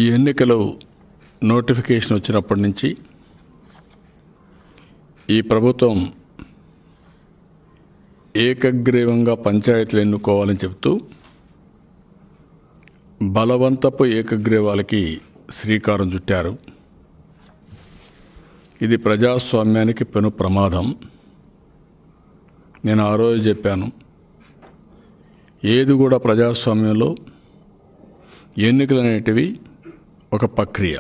ఈ ఎన్నికలు నోటిఫికేషన్ వచ్చినప్పటి నుంచి ఈ ప్రభుత్వం ఏకగ్రీవంగా పంచాయతీలు ఎన్నుకోవాలని చెబుతూ బలవంతపు ఏకగ్రీవాలకి శ్రీకారం చుట్టారు. ఇది ప్రజాస్వామ్యానికి పెను ప్రమాదం. నేను ఆ రోజు చెప్పాను, ఏది కూడా ప్రజాస్వామ్యంలో ఎన్నికలు అనేటివి ఒక ప్రక్రియ.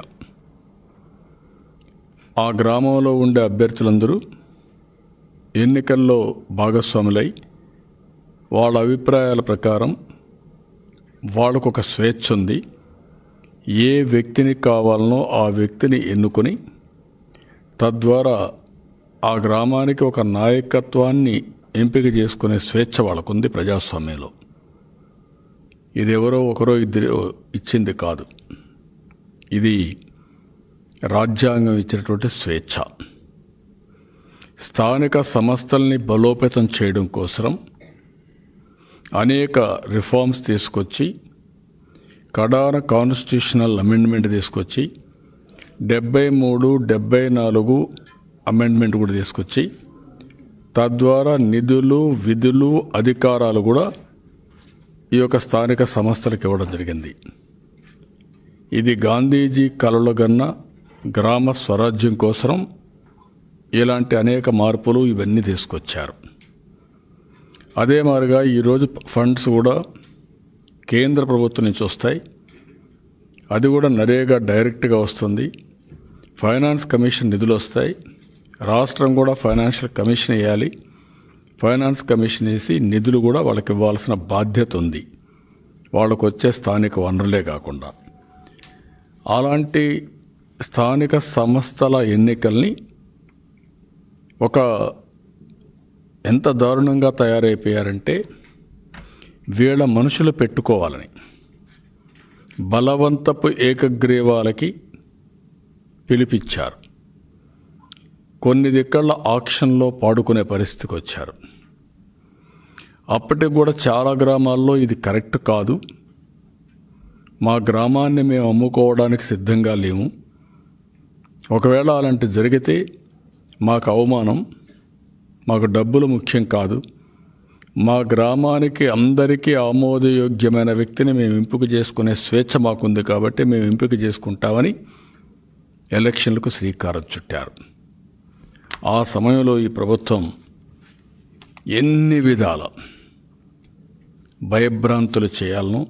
ఆ గ్రామంలో ఉండే అభ్యర్థులందరూ ఎన్నికల్లో భాగస్వాములై వాళ్ళ అభిప్రాయాల ప్రకారం వాళ్ళకు ఒక స్వేచ్ఛ ఉంది. ఏ వ్యక్తిని కావాలనో ఆ వ్యక్తిని ఎన్నుకొని తద్వారా ఆ గ్రామానికి ఒక నాయకత్వాన్ని ఎంపిక చేసుకునే స్వేచ్ఛ వాళ్ళకుంది ప్రజాస్వామ్యంలో. ఇది ఎవరో ఒకరో ఇద్దరు ఇచ్చింది కాదు, ఇది రాజ్యాంగం ఇచ్చినటువంటి స్వేచ్ఛ. స్థానిక సంస్థల్ని బలోపేతం చేయడం కోసం అనేక రిఫార్మ్స్ తీసుకొచ్చి, కడాన కాన్స్టిట్యూషనల్ అమెండ్మెంట్ తీసుకొచ్చి, 73, 74 అమెండ్మెంట్ కూడా తీసుకొచ్చి తద్వారా నిధులు, విధులు, అధికారాలు కూడా ఈ యొక్క స్థానిక సంస్థలకు ఇవ్వడం జరిగింది. ఇది గాంధీజీ కలలు గన్న గ్రామ స్వరాజ్యం కోసం ఇలాంటి అనేక మార్పులు ఇవన్నీ తీసుకొచ్చారు. అదే మాదిరిగా ఈరోజు ఫండ్స్ కూడా కేంద్ర ప్రభుత్వం నుంచి వస్తాయి. అది కూడా నరేగా డైరెక్ట్గా వస్తుంది. ఫైనాన్స్ కమిషన్ నిధులు వస్తాయి. రాష్ట్రం కూడా ఫైనాన్షియల్ కమిషన్ వేయాలి. ఫైనాన్స్ కమిషన్ వేసి నిధులు కూడా వాళ్ళకి ఇవ్వాల్సిన బాధ్యత ఉంది, వాళ్ళకు వచ్చే స్థానిక వనరులే కాకుండా. అలాంటి స్థానిక సంస్థల ఎన్నికల్ని ఒక ఎంత దారుణంగా తయారైపోయారంటే, వీళ్ళ మనుషులు పెట్టుకోవాలని బలవంతపు ఏకగ్రీవాలకి పిలిపించారు. కొన్ని దిక్కళ్ళ ఆక్షన్లో పాడుకునే పరిస్థితికి వచ్చారు. అప్పటికి కూడా చాలా గ్రామాల్లో ఇది కరెక్ట్ కాదు, మా గ్రామాన్ని మేము అమ్ముకోవడానికి సిద్ధంగా లేము, ఒకవేళ అలాంటి జరిగితే మాకు అవమానం, మాకు డబ్బులు ముఖ్యం కాదు, మా గ్రామానికి అందరికీ ఆమోదయోగ్యమైన వ్యక్తిని మేము ఎంపిక చేసుకునే స్వేచ్ఛ మాకుంది కాబట్టి మేము ఎంపిక చేసుకుంటామని ఎలక్షన్లకు శ్రీకారం చుట్టారు. ఆ సమయంలో ఈ ప్రభుత్వం ఎన్ని విధాల భయభ్రాంతులు చేయాలనో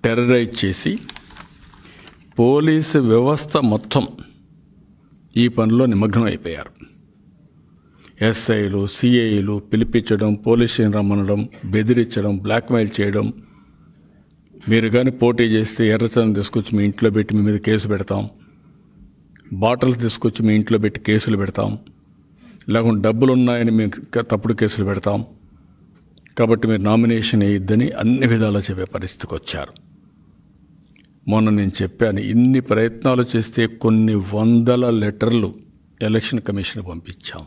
టెర్రరైజ్ చేసి పోలీసు వ్యవస్థ మొత్తం ఈ పనిలో నిమగ్నం అయిపోయారు. ఎస్ఐలు, సిఐలు పిలిపించడం, పోలీస్ స్టేషన్ రమ్మనడం, బెదిరించడం, బ్లాక్మెయిల్ చేయడం. మీరు కానీ పోటీ చేస్తే ఎర్రచందనం తీసుకొచ్చి మీ ఇంట్లో పెట్టి మీ మీద కేసు పెడతాం, బాటిల్స్ తీసుకొచ్చి మీ ఇంట్లో పెట్టి కేసులు పెడతాం, లేకుంటే డబ్బులు ఉన్నాయని మేము తప్పుడు కేసులు పెడతాం, కాబట్టి మీరు నామినేషన్ వేయొద్దని అన్ని విధాలా చెప్పే పరిస్థితికి వచ్చారు. మొన్న నేను చెప్పాను, ఇన్ని ప్రయత్నాలు చేస్తే కొన్ని వందల లెటర్లు ఎలక్షన్ కమిషన్ పంపించాం.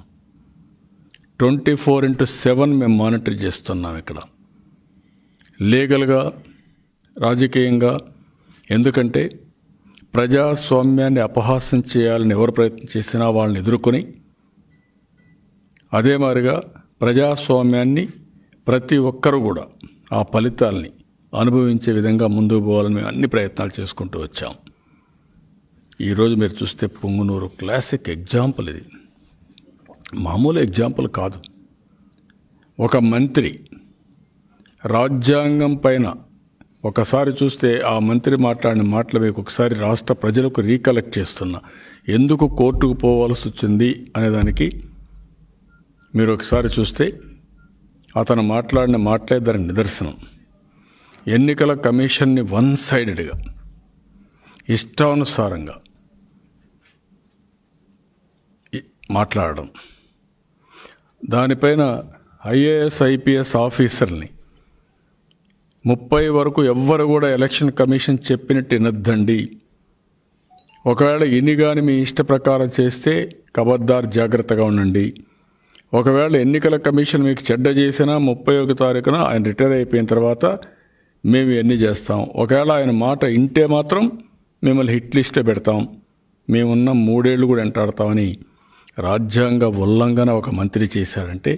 24/7 మేము మానిటర్ చేస్తున్నాం ఇక్కడ లీగల్గా, రాజకీయంగా. ఎందుకంటే ప్రజాస్వామ్యాన్ని అపహాస్యం చేయాలని ఎవరు ప్రయత్నం చేసినా వాళ్ళని ఎదుర్కొని, అదే మాదిరిగా ప్రజాస్వామ్యాన్ని ప్రతి ఒక్కరు కూడా ఆ ఫలితాలని అనుభవించే విధంగా ముందుకు పోవాలని మేము అన్ని ప్రయత్నాలు చేసుకుంటూ వచ్చాం. ఈరోజు మీరు చూస్తే పొంగునూరు క్లాసిక్ ఎగ్జాంపుల్. ఇది మామూలు ఎగ్జాంపుల్ కాదు. ఒక మంత్రి రాజ్యాంగం పైన ఒకసారి చూస్తే ఆ మంత్రి మాట్లాడిన మాటలు మీకు ఒకసారి రాష్ట్ర ప్రజలకు రీకలెక్ట్ చేస్తున్నా, ఎందుకు కోర్టుకు పోవాల్సి వచ్చింది అనేదానికి మీరు ఒకసారి చూస్తే అతను మాట్లాడిన మాటలే దాని నిదర్శనం. ఎన్నికల కమిషన్ని వన్ సైడెడ్గా ఇష్టానుసారంగా మాట్లాడడం, దానిపైన ఐఏఎస్, ఐపీఎస్ ఆఫీసర్ని 30 వరకు ఎవ్వరు కూడా ఎలక్షన్ కమిషన్ చెప్పినట్టు వినొద్దండి, ఒకవేళ ఇని కానీ మీ ఇష్ట ప్రకారం చేస్తే ఖబర్దార్ జాగ్రత్తగా ఉండండి, ఒకవేళ ఎన్నికల కమిషన్ మీకు చెడ్డ చేసినా 31వ తారీఖున ఆయన రిటైర్ అయిపోయిన తర్వాత మేము ఇవన్నీ చేస్తాం, ఒకవేళ ఆయన మాట ఇంటే మాత్రం మిమ్మల్ని హిట్ లిస్టే పెడతాం, మేమున్న 3 ఏళ్ళు కూడా వెంటాడతామని రాజ్యాంగ ఉల్లంఘన ఒక మంత్రి చేశాడంటే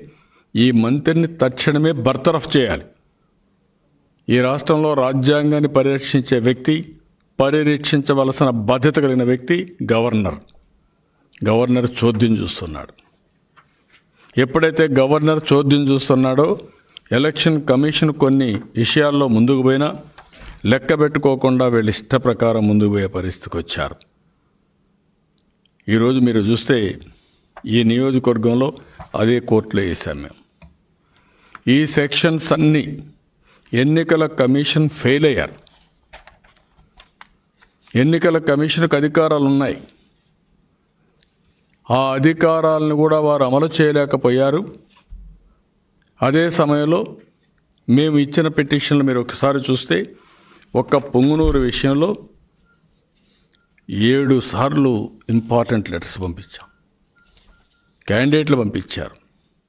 ఈ మంత్రిని తక్షణమే బర్తరఫ్ చేయాలి. ఈ రాష్ట్రంలో రాజ్యాంగాన్ని పరిరక్షించవలసిన బాధ్యత కలిగిన వ్యక్తి గవర్నర్ చోద్యం చూస్తున్నాడు. ఎప్పుడైతే గవర్నర్ చోద్యం చూస్తున్నాడో ఎలక్షన్ కమిషన్ కొన్ని విషయాల్లో ముందుకు పోయినా లెక్క పెట్టుకోకుండా వీళ్ళ ఇష్ట ప్రకారం ముందుకు పోయే పరిస్థితికి వచ్చారు. ఈరోజు మీరు చూస్తే ఈ నియోజకవర్గంలో అదే కోర్టులో వేసాం మేము. ఈ సెక్షన్స్ అన్నీ ఎన్నికల కమిషన్ ఫెయిల్ అయ్యారు. ఎన్నికల కమిషన్కు అధికారాలు ఉన్నాయి, ఆ అధికారాలను కూడా వారు అమలు చేయలేకపోయారు. అదే సమయంలో మేము ఇచ్చిన పిటిషన్లు మీరు ఒకసారి చూస్తే ఒక్క పొంగునూరు విషయంలో 7 సార్లు ఇంపార్టెంట్ లెటర్స్ పంపించాం. క్యాండిడేట్లు పంపించారు,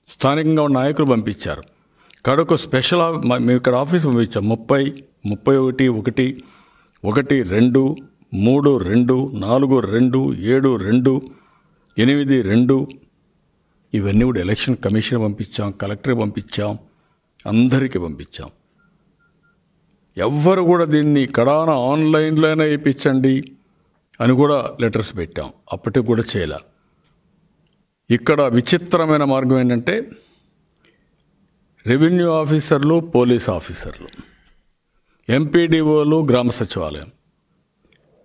స్థానికంగా ఉన్న నాయకులు పంపించారు. కడకు స్పెషల్ మేము ఇక్కడ ఆఫీస్ పంపించాం. 30, 31, 1, 1, 2, 3, 2, 4, 2, 7, 2, 8, 2 ఇవన్నీ కూడా ఎలక్షన్ కమిషన్ పంపించాం, కలెక్టర్ పంపించాం, అందరికీ పంపించాం. ఎవ్వరు కూడా దీన్ని కడాన ఆన్లైన్లోనే వేయించండి అని కూడా లెటర్స్ పెట్టాం, అప్పటికి కూడా చేయలే. ఇక్కడ విచిత్రమైన మార్గం ఏంటంటే రెవెన్యూ ఆఫీసర్లు, పోలీస్ ఆఫీసర్లు, ఎంపీడీఓలు, గ్రామ సచివాలయం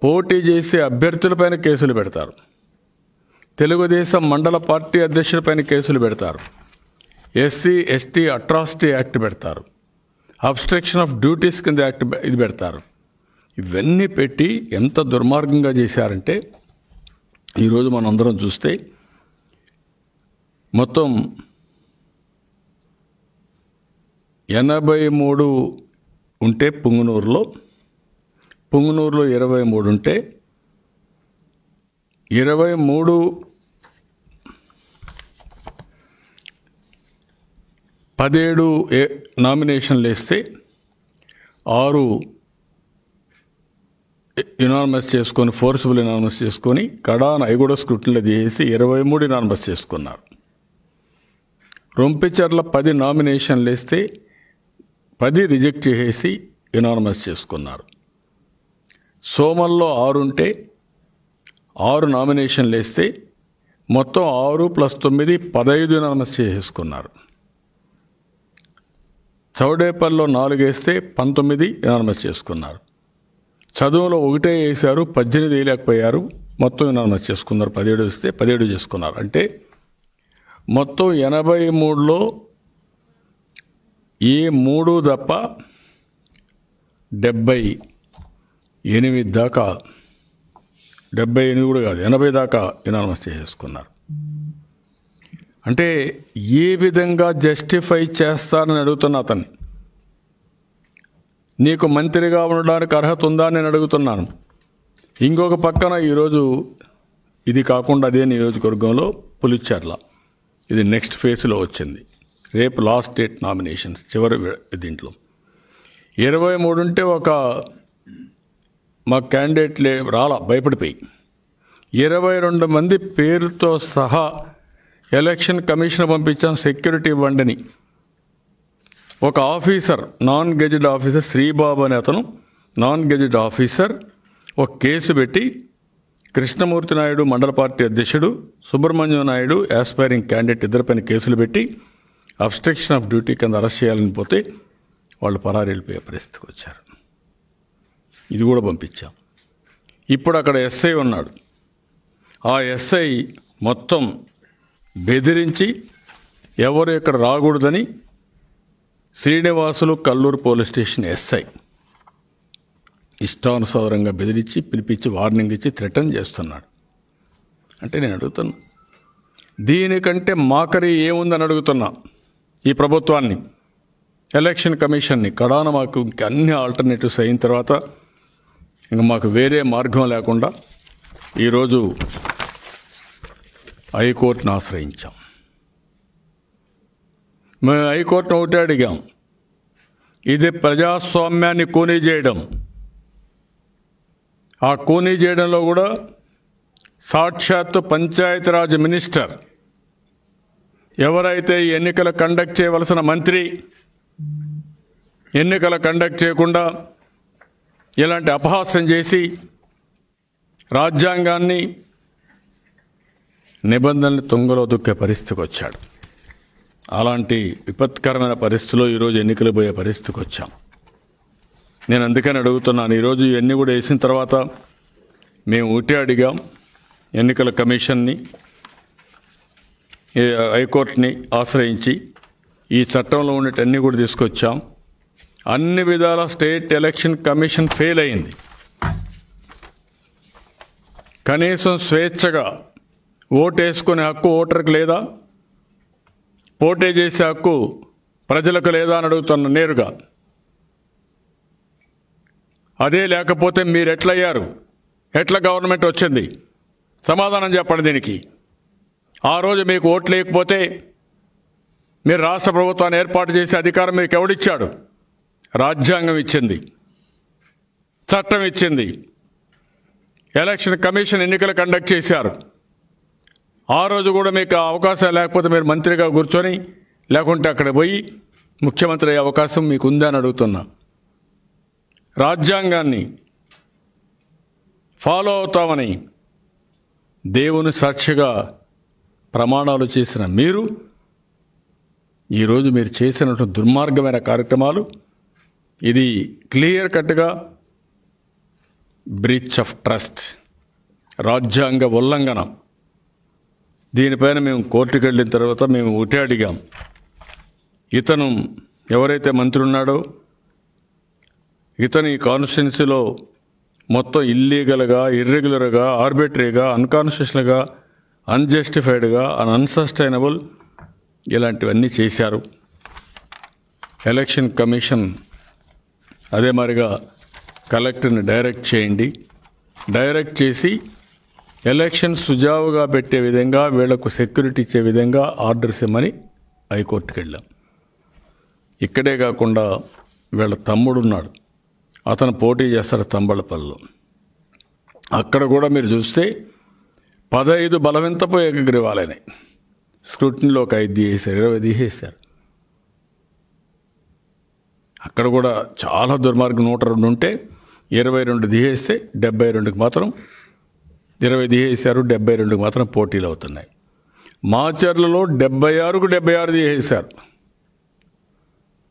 పోటీ చేసే అభ్యర్థులపైన కేసులు పెడతారు. తెలుగుదేశం మండల పార్టీ అధ్యక్షుడిపైన కేసులు పెడతారు. ఎస్సీ ఎస్టీ అట్రాసిటీ యాక్ట్ పెడతారు. అబ్స్ట్రక్షన్ ఆఫ్ డ్యూటీస్ కింద యాక్ట్ ఇది పెడతారు. ఇవన్నీ పెట్టి ఎంత దుర్మార్గంగా చేశారంటే ఈరోజు మనం అందరం చూస్తే మొత్తం 83 ఉంటే పుంగనూరులో 23 ఉంటే 23 17 నామినేషన్లు వేస్తే 6 యునానిమస్ చేసుకొని ఫోర్సిబుల్ యునానిమస్ చేసుకొని కడాన అవి కూడా స్క్రూటినీలో చేసి 23 యునానిమస్ చేసుకున్నారు. రొంపిచర్ల 10 నామినేషన్లు వేస్తే 10 రిజెక్ట్ చేసేసి యునానిమస్ చేసుకున్నారు. సోమల్లో 6 ఉంటే 6 నామినేషన్లు వేస్తే మొత్తం 6 + 9 15 యునానిమస్ చేసేసుకున్నారు. చౌడేపల్లిలో 4 వేస్తే 19 యునానిమస్ చేసుకున్నారు. చదువులో 1 వేశారు, 18 వేయలేకపోయారు, మొత్తం యునానిమస్ చేసుకున్నారు. 17 వేస్తే 17 చేసుకున్నారు. అంటే మొత్తం 83లో ఈ 3 తప్ప 78 దాకా, 78 కూడా కాదు 80 దాకా యునానిమస్ చేసేసుకున్నారు. అంటే ఏ విధంగా జస్టిఫై చేస్తారని అడుగుతున్నా అతన్ని. నీకు మంత్రిగా ఉండడానికి అర్హత ఉందా అని నేను అడుగుతున్నాను. ఇంకొక పక్కన ఈరోజు ఇది కాకుండా అదే నియోజకవర్గంలో పులిచెర్ల, ఇది నెక్స్ట్ ఫేజ్లో వచ్చింది. రేపు లాస్ట్ డేట్ నామినేషన్స్ చివరి దీంట్లో 23 ఉంటే ఒక మా క్యాండిడేట్లే రాలా, భయపడిపోయి 22 మంది పేరుతో సహా ఎలక్షన్ కమిషన్ పంపించాం సెక్యూరిటీ ఇవ్వండిని. ఒక ఆఫీసర్, నాన్ గెజెడ్ ఆఫీసర్ శ్రీబాబు అనే అతను నాన్ గెజెడ్ ఆఫీసర్ ఒక కేసు పెట్టి కృష్ణమూర్తి నాయుడు మండల పార్టీ అధ్యక్షుడు, సుబ్రహ్మణ్యం నాయుడు యాస్పైరింగ్ క్యాండిడేట్ ఇద్దరిపైన కేసులు పెట్టి అబ్స్ట్రక్షన్ ఆఫ్ డ్యూటీ కింద అరెస్ట్ చేయాలని పోతే వాళ్ళు పరారీ వెళ్ళిపోయే పరిస్థితికి వచ్చారు. ఇది కూడా పంపించాం. ఇప్పుడు అక్కడ ఎస్ఐ ఉన్నాడు. ఆ ఎస్ఐ మొత్తం బెదిరించి ఎవరు ఇక్కడ రాకూడదని Srinivasulu Kalluru police station SI ఇష్టానుసారంగా బెదిరించి పిలిపించి వార్నింగ్ ఇచ్చి థ్రెటన్ చేస్తున్నాడు. అంటే నేను అడుగుతున్నా, దీనికంటే మాకరీ ఏముందని అడుగుతున్నా ఈ ప్రభుత్వాన్ని, ఎలక్షన్ కమిషన్ని. కడాన మాకు ఇంక అన్ని ఆల్టర్నేటివ్స్ అయిన తర్వాత ఇంక మాకు వేరే మార్గం లేకుండా ఈరోజు హైకోర్టును ఆశ్రయించాం. మేము హైకోర్టును ఒకటే అడిగాం, ఇది ప్రజాస్వామ్యాన్ని కూనీ చేయడం. ఆ కూనీ చేయడంలో కూడా సాక్షాత్తు పంచాయతీరాజ్ మినిస్టర్, ఎవరైతే ఎన్నికలు కండక్ట్ చేయవలసిన మంత్రి, ఎన్నికలు కండక్ట్ చేయకుండా ఇలాంటి అపహాస్యం చేసి రాజ్యాంగాన్ని, నిబంధనలు తుంగలో దొక్కే పరిస్థితికి వచ్చాడు. అలాంటి విపత్కరమైన పరిస్థితిలో ఈరోజు ఎన్నికలు పోయే పరిస్థితికి వచ్చాం. నేను అందుకని అడుగుతున్నాను, ఈరోజు ఇవన్నీ కూడా వేసిన తర్వాత మేము ఒకటే అడిగాం, ఎన్నికల కమిషన్ని, హైకోర్టుని ఆశ్రయించి ఈ చట్టంలో ఉండేటన్నీ కూడా తీసుకొచ్చాం. అన్ని విధాల స్టేట్ ఎలక్షన్ కమిషన్ ఫెయిల్ అయింది. కనీసం స్వేచ్ఛగా ఓటేసుకునే హక్కు ఓటర్కి లేదా? పోటీ చేసే హక్కు ప్రజలకు లేదా అని అడుగుతున్నా నేరుగా. అదే లేకపోతే మీరు ఎట్లయ్యారు? ఎట్లా గవర్నమెంట్ వచ్చింది? సమాధానం చెప్పండి దీనికి. ఆ రోజు మీకు ఓట్లు లేకపోతే మీరు రాష్ట్ర ప్రభుత్వాన్ని ఏర్పాటు చేసే అధికారం మీకు ఎవడిచ్చాడు? రాజ్యాంగం ఇచ్చింది, చట్టం ఇచ్చింది. ఎలక్షన్ కమిషన్ ఎన్నికలు కండక్ట్ చేశారు. ఆ రోజు కూడా మీకు అవకాశం లేకపోతే మీరు మంత్రిగా కూర్చొని, లేకుంటే అక్కడ పోయి ముఖ్యమంత్రి అయ్యే అవకాశం మీకు ఉందని అడుగుతున్నా. రాజ్యాంగాన్ని ఫాలో అవుతామని దేవుని సాక్షిగా ప్రమాణాలు చేసిన మీరు ఈరోజు మీరు చేసినటువంటి దుర్మార్గమైన కార్యక్రమాలు, ఇది క్లియర్ కట్గా బ్రీచ్ ఆఫ్ ట్రస్ట్, రాజ్యాంగ ఉల్లంఘన. దీనిపైన మేము కోర్టుకు వెళ్ళిన తర్వాత మేము ఒకటే అడిగాం, ఇతను ఎవరైతే మంత్రి ఉన్నాడో ఇతని కాన్స్టిట్యున్సీలో మొత్తం ఇల్లీగల్గా, ఇర్రెగ్యులర్గా, ఆర్బిటరీగా, అన్కాన్స్టిట్యూషనల్గా, అన్జస్టిఫైడ్గా, అన్సస్టైనబుల్ ఇలాంటివన్నీ చేశారు. ఎలక్షన్ కమిషన్ అదే మరిగా కలెక్టర్ని డైరెక్ట్ చేయండి, డైరెక్ట్ చేసి ఎలక్షన్ సుజావుగా పెట్టే విధంగా, వీళ్లకు సెక్యూరిటీ ఇచ్చే విధంగా ఆర్డర్స్ ఇమ్మని హైకోర్టుకి వెళ్ళాం. ఇక్కడే కాకుండా వీళ్ళ తమ్ముడున్నాడు, అతను పోటీ చేస్తాడు తంబళపల్లిలో. అక్కడ కూడా మీరు చూస్తే 15 బలవంతపు ఏకగ్రీవాలని స్క్రూటినీలో ఒక 5 తీసేశారు, 20 తీసేశారు. అక్కడ కూడా చాలా దుర్మార్గం. 102 ఉంటే 22 తీసేస్తే 72కి మాత్రం 20 తీసేశారు, 72కి మాత్రం పోటీలు అవుతున్నాయి. మాచర్లలో 76కు 76 తీసేశారు.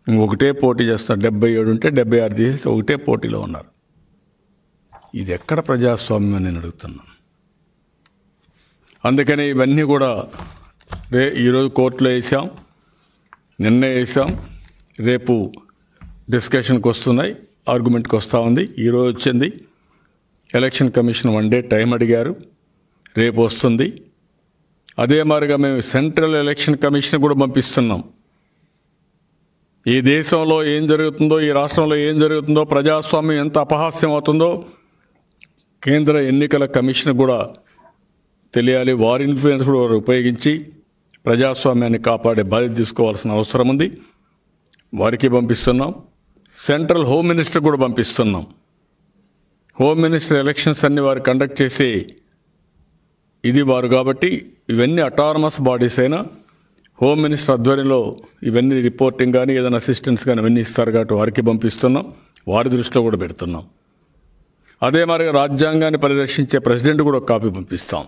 ఒకటే పోటీ చేస్తున్నారు. 77 ఉంటే 76 తీసేస్తే ఒకటే పోటీలో ఉన్నారు. ఇది ఎక్కడ ప్రజాస్వామ్యం అని నేను అడుగుతున్నాను. అందుకని ఇవన్నీ కూడా ఈరోజు కోర్టులో వేసాం, నిన్న వేసాం, రేపు డిస్కషన్కి వస్తున్నాయి, ఆర్గ్యుమెంట్కి వస్తూ ఉంది. ఈరోజు వచ్చింది. ఎలక్షన్ కమిషన్ 1 డే టైం అడిగారు, రేపు వస్తుంది. అదే మాదిరిగా మేము సెంట్రల్ ఎలక్షన్ కమిషన్ కూడా పంపిస్తున్నాం. ఈ దేశంలో ఏం జరుగుతుందో, ఈ రాష్ట్రంలో ఏం జరుగుతుందో, ప్రజాస్వామ్యం ఎంత అపహాస్యం అవుతుందో కేంద్ర ఎన్నికల కమిషన్ కూడా తెలియాలి. వారి ఇన్ఫ్లుయెన్స్ కూడా వారు ఉపయోగించి ప్రజాస్వామ్యాన్ని కాపాడే బాధ్యత తీసుకోవాల్సిన అవసరం ఉంది. వారికి పంపిస్తున్నాం. సెంట్రల్ హోమ్ మినిస్టర్ కూడా పంపిస్తున్నాం. హోమ్ మినిస్టర్ ఎలక్షన్స్ అన్ని వారు కండక్ట్ చేసే ఇది వారు కాబట్టి ఇవన్నీ అటానమస్ బాడీస్ అయినా హోమ్ మినిస్టర్ ఆధ్వర్యంలో ఇవన్నీ రిపోర్టింగ్ కానీ ఏదైనా అసిస్టెన్స్ కానీ ఇవన్నీ ఇస్తారు కాబట్టి వారికి పంపిస్తున్నాం. వారి దృష్టిలో కూడా పెడుతున్నాం. అదే మరి రాజ్యాంగాన్ని పరిరక్షించే ప్రెసిడెంట్ కూడా ఒక కాపీ పంపిస్తాం.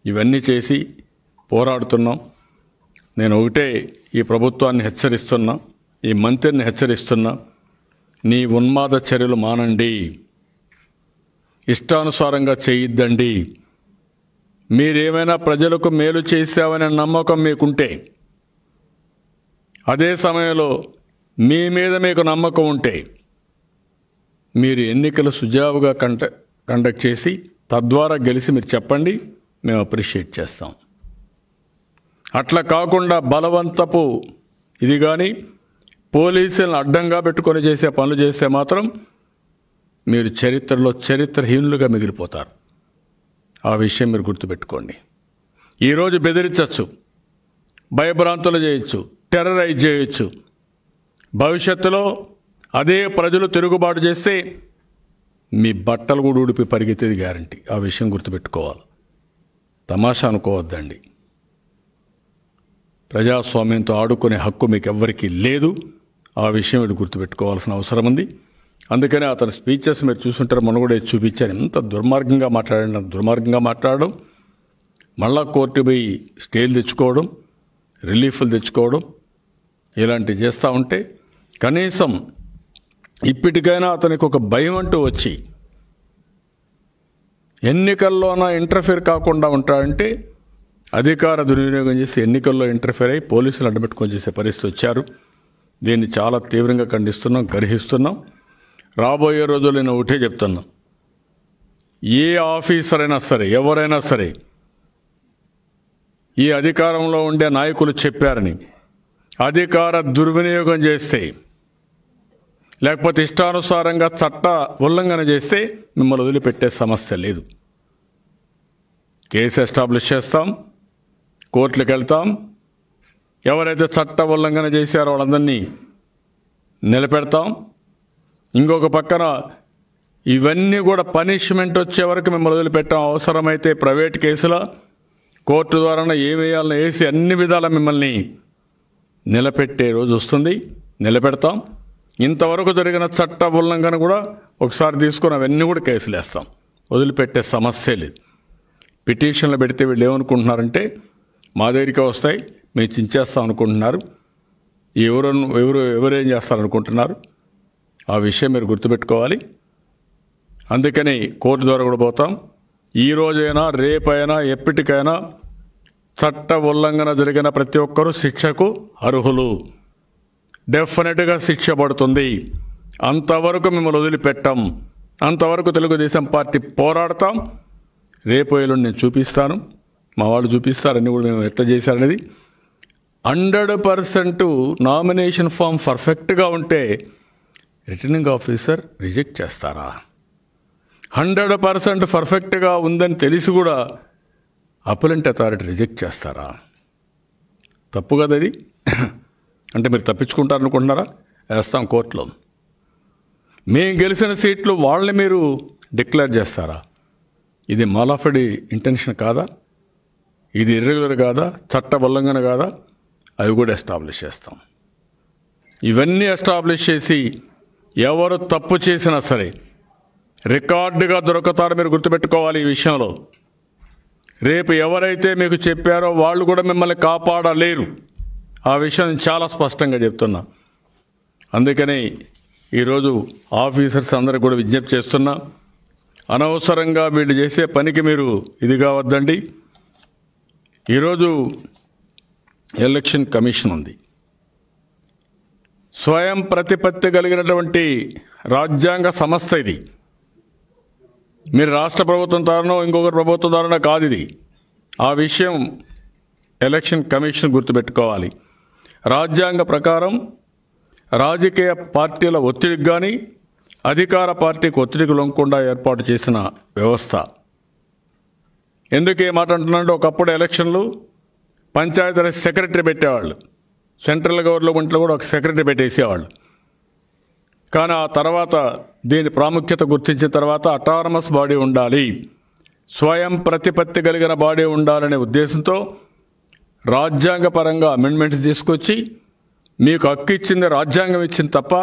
ఇవన్నీ చేసి పోరాడుతున్నాం. నేను ఒకటే ఈ ప్రభుత్వాన్ని హెచ్చరిస్తున్నా, ఈ మంత్రిని హెచ్చరిస్తున్నా, నీ ఉన్మాద చర్యలు మానండి, ఇష్టానుసారంగా చేయొద్దండి. మీరేమైనా ప్రజలకు మేలు చేశావనే నమ్మకం మీకుంటే, అదే సమయంలో మీ మీద మీకు నమ్మకం ఉంటే మీరు ఎన్నికలు సుజావుగా కండక్ట్ చేసి తద్వారా గెలిచి మీరు చెప్పండి, మేము అప్రిషియేట్ చేస్తాం. అట్లా కాకుండా బలవంతపు ఇది కానీ పోలీసులను అడ్డంగా పెట్టుకొని చేసే పనులు చేస్తే మాత్రం మీరు చరిత్రలో చరిత్రహీనులుగా మిగిలిపోతారు. ఆ విషయం మీరు గుర్తుపెట్టుకోండి. ఈరోజు బెదిరించవచ్చు, భయభ్రాంతులు చేయొచ్చు, టెర్రరైజ్ చేయొచ్చు. భవిష్యత్తులో అదే ప్రజలు తిరుగుబాటు చేస్తే మీ బట్టలు కూడా ఉడిపి పరిగెత్తేది గ్యారంటీ. ఆ విషయం గుర్తుపెట్టుకోవాలి. తమాషా అనుకోవద్దండి. ప్రజాస్వామ్యంతో ఆడుకునే హక్కు మీకు ఎవ్వరికీ లేదు. ఆ విషయం మీరు గుర్తుపెట్టుకోవాల్సిన అవసరం ఉంది. అందుకనే అతని స్పీచెస్ మీరు చూసుంటారు, మొన్న కూడా చూపించారు. ఎంత దుర్మార్గంగా మాట్లాడడం, మళ్ళా కోర్టు పోయి స్టేలు తెచ్చుకోవడం, రిలీఫ్లు తెచ్చుకోవడం, ఇలాంటివి చేస్తూ ఉంటే కనీసం ఇప్పటికైనా అతనికి ఒక భయం అంటూ వచ్చి ఎన్నికల్లోనా ఇంటర్ఫేర్ కాకుండా ఉంటాడంటే అధికార దుర్వినియోగం చేసి ఎన్నికల్లో ఇంటర్ఫేర్ అయ్యి పోలీసులు అడ్డుపెట్టుకొని చేసే పరిస్థితి వచ్చారు. దీన్ని చాలా తీవ్రంగా ఖండిస్తున్నాం, గర్హిస్తున్నాం. రాబోయే రోజుల్లో నేను ఒకటే చెప్తున్నాం, ఏ ఆఫీసర్ అయినా సరే, ఎవరైనా సరే ఈ అధికారంలో ఉండే నాయకులు చెప్పారని అధికార దుర్వినియోగం చేస్తే, లేకపోతే ఇష్టానుసారంగా చట్ట ఉల్లంఘన చేస్తే మిమ్మల్ని వదిలిపెట్టే సమస్య లేదు. కేసు ఎస్టాబ్లిష్ చేస్తాం, కోర్టులకు వెళ్తాం. ఎవరైతే చట్ట ఉల్లంఘన చేశారో వాళ్ళందరినీ నిలబెడతాం. ఇంకొక పక్కన ఇవన్నీ కూడా పనిష్మెంట్ వచ్చే వరకు మిమ్మల్ని వదిలిపెట్టాం. అవసరమైతే ప్రైవేట్ కేసుల కోర్టు ద్వారా ఏం వేయాలని వేసి అన్ని విధాల మిమ్మల్ని నిలబెట్టే రోజు వస్తుంది, నిలబెడతాం. ఇంతవరకు జరిగిన చట్ట ఉల్లంఘన కూడా ఒకసారి తీసుకొని అవన్నీ కూడా కేసులు వేస్తాం. వదిలిపెట్టే సమస్య లేదు. పిటిషన్లు పెడితే వీళ్ళు ఏమనుకుంటున్నారంటే మా దగ్గరికి వస్తాయి, మేము చించేస్తాం అనుకుంటున్నారు. ఎవరేం చేస్తారనుకుంటున్నారు. ఆ విషయం మీరు గుర్తుపెట్టుకోవాలి. అందుకని కోర్టు ద్వారా కూడా పోతాం. ఈ రోజైనా రేపైనా ఎప్పటికైనా చట్ట ఉల్లంఘన జరిగిన ప్రతి ఒక్కరూ శిక్షకు అర్హులు. డెఫినెట్గా శిక్ష పడుతుంది. అంతవరకు మిమ్మల్ని వదిలిపెట్టాం. అంతవరకు తెలుగుదేశం పార్టీ పోరాడతాం. రేపు ఎల్లుండి నేను చూపిస్తాను, మా వాళ్ళు చూపిస్తారని కూడా మేము ఎట్లా చేశారనేది. 100% నామినేషన్ ఫామ్ పర్ఫెక్ట్గా ఉంటే రిటర్నింగ్ ఆఫీసర్ రిజెక్ట్ చేస్తారా? 100% పర్ఫెక్ట్గా ఉందని తెలిసి కూడా అపెలెంట్ అథారిటీ రిజెక్ట్ చేస్తారా? తప్పు కదా ఇది. అంటే మీరు తప్పించుకుంటారనుకుంటున్నారా? వేస్తాం కోర్టులో. మేము గెలిచిన సీట్లు వాళ్ళని మీరు డిక్లేర్ చేస్తారా? ఇది మాలాఫడి ఇంటెన్షన్ కాదా? ఇది ఇర్రెగ్యులర్ కాదా? చట్ట ఉల్లంఘన కాదా? అవి కూడా ఎస్టాబ్లిష్ చేస్తాం. ఇవన్నీ ఎస్టాబ్లిష్ చేసి ఎవరు తప్పు చేసినా సరే రికార్డుగా దొరుకుతారో మీరు గుర్తుపెట్టుకోవాలి. ఈ విషయంలో రేపు ఎవరైతే మీకు చెప్పారో వాళ్ళు కూడా మిమ్మల్ని కాపాడలేరు. ఆ విషయం నేను చాలా స్పష్టంగా చెప్తున్నా. అందుకని ఈరోజు ఆఫీసర్స్ అందరికి కూడా విజ్ఞప్తి చేస్తున్నా, అనవసరంగా వీళ్ళు చేసే పనికి మీరు ఇది కావద్దండి. ఈరోజు ఎలక్షన్ కమిషన్ ఉంది. స్వయం ప్రతిపత్తి కలిగినటువంటి రాజ్యాంగ సంస్థ ఇది. మీరు రాష్ట్ర ప్రభుత్వం ద్వారానో ఇంకొకరి ప్రభుత్వం ద్వారానో కాదు ఇది. ఆ విషయం ఎలక్షన్ కమిషన్ గుర్తుపెట్టుకోవాలి. రాజ్యాంగ ప్రకారం రాజకీయ పార్టీల ఒత్తిడికి కానీ అధికార పార్టీకి ఒత్తిడికి లొంగకుండా ఏర్పాటు చేసిన వ్యవస్థ. ఎందుకు ఏ మాట అంటున్నారంటే, ఒకప్పుడు ఎలక్షన్లు పంచాయతీరాజ్ సెక్రటరీ పెట్టేవాళ్ళు, సెంట్రల్ గవర్నమెంట్లో కూడా ఒక సెక్రటరీ పెట్టేసేవాళ్ళు. కానీ ఆ తర్వాత దీని ప్రాముఖ్యత గుర్తించిన తర్వాత అటానమస్ బాడీ ఉండాలి, స్వయం ప్రతిపత్తి కలిగిన బాడీ ఉండాలనే ఉద్దేశంతో రాజ్యాంగపరంగా అమెండ్మెంట్స్ తీసుకొచ్చి మీకు హక్కు ఇచ్చింది రాజ్యాంగం ఇచ్చింది తప్ప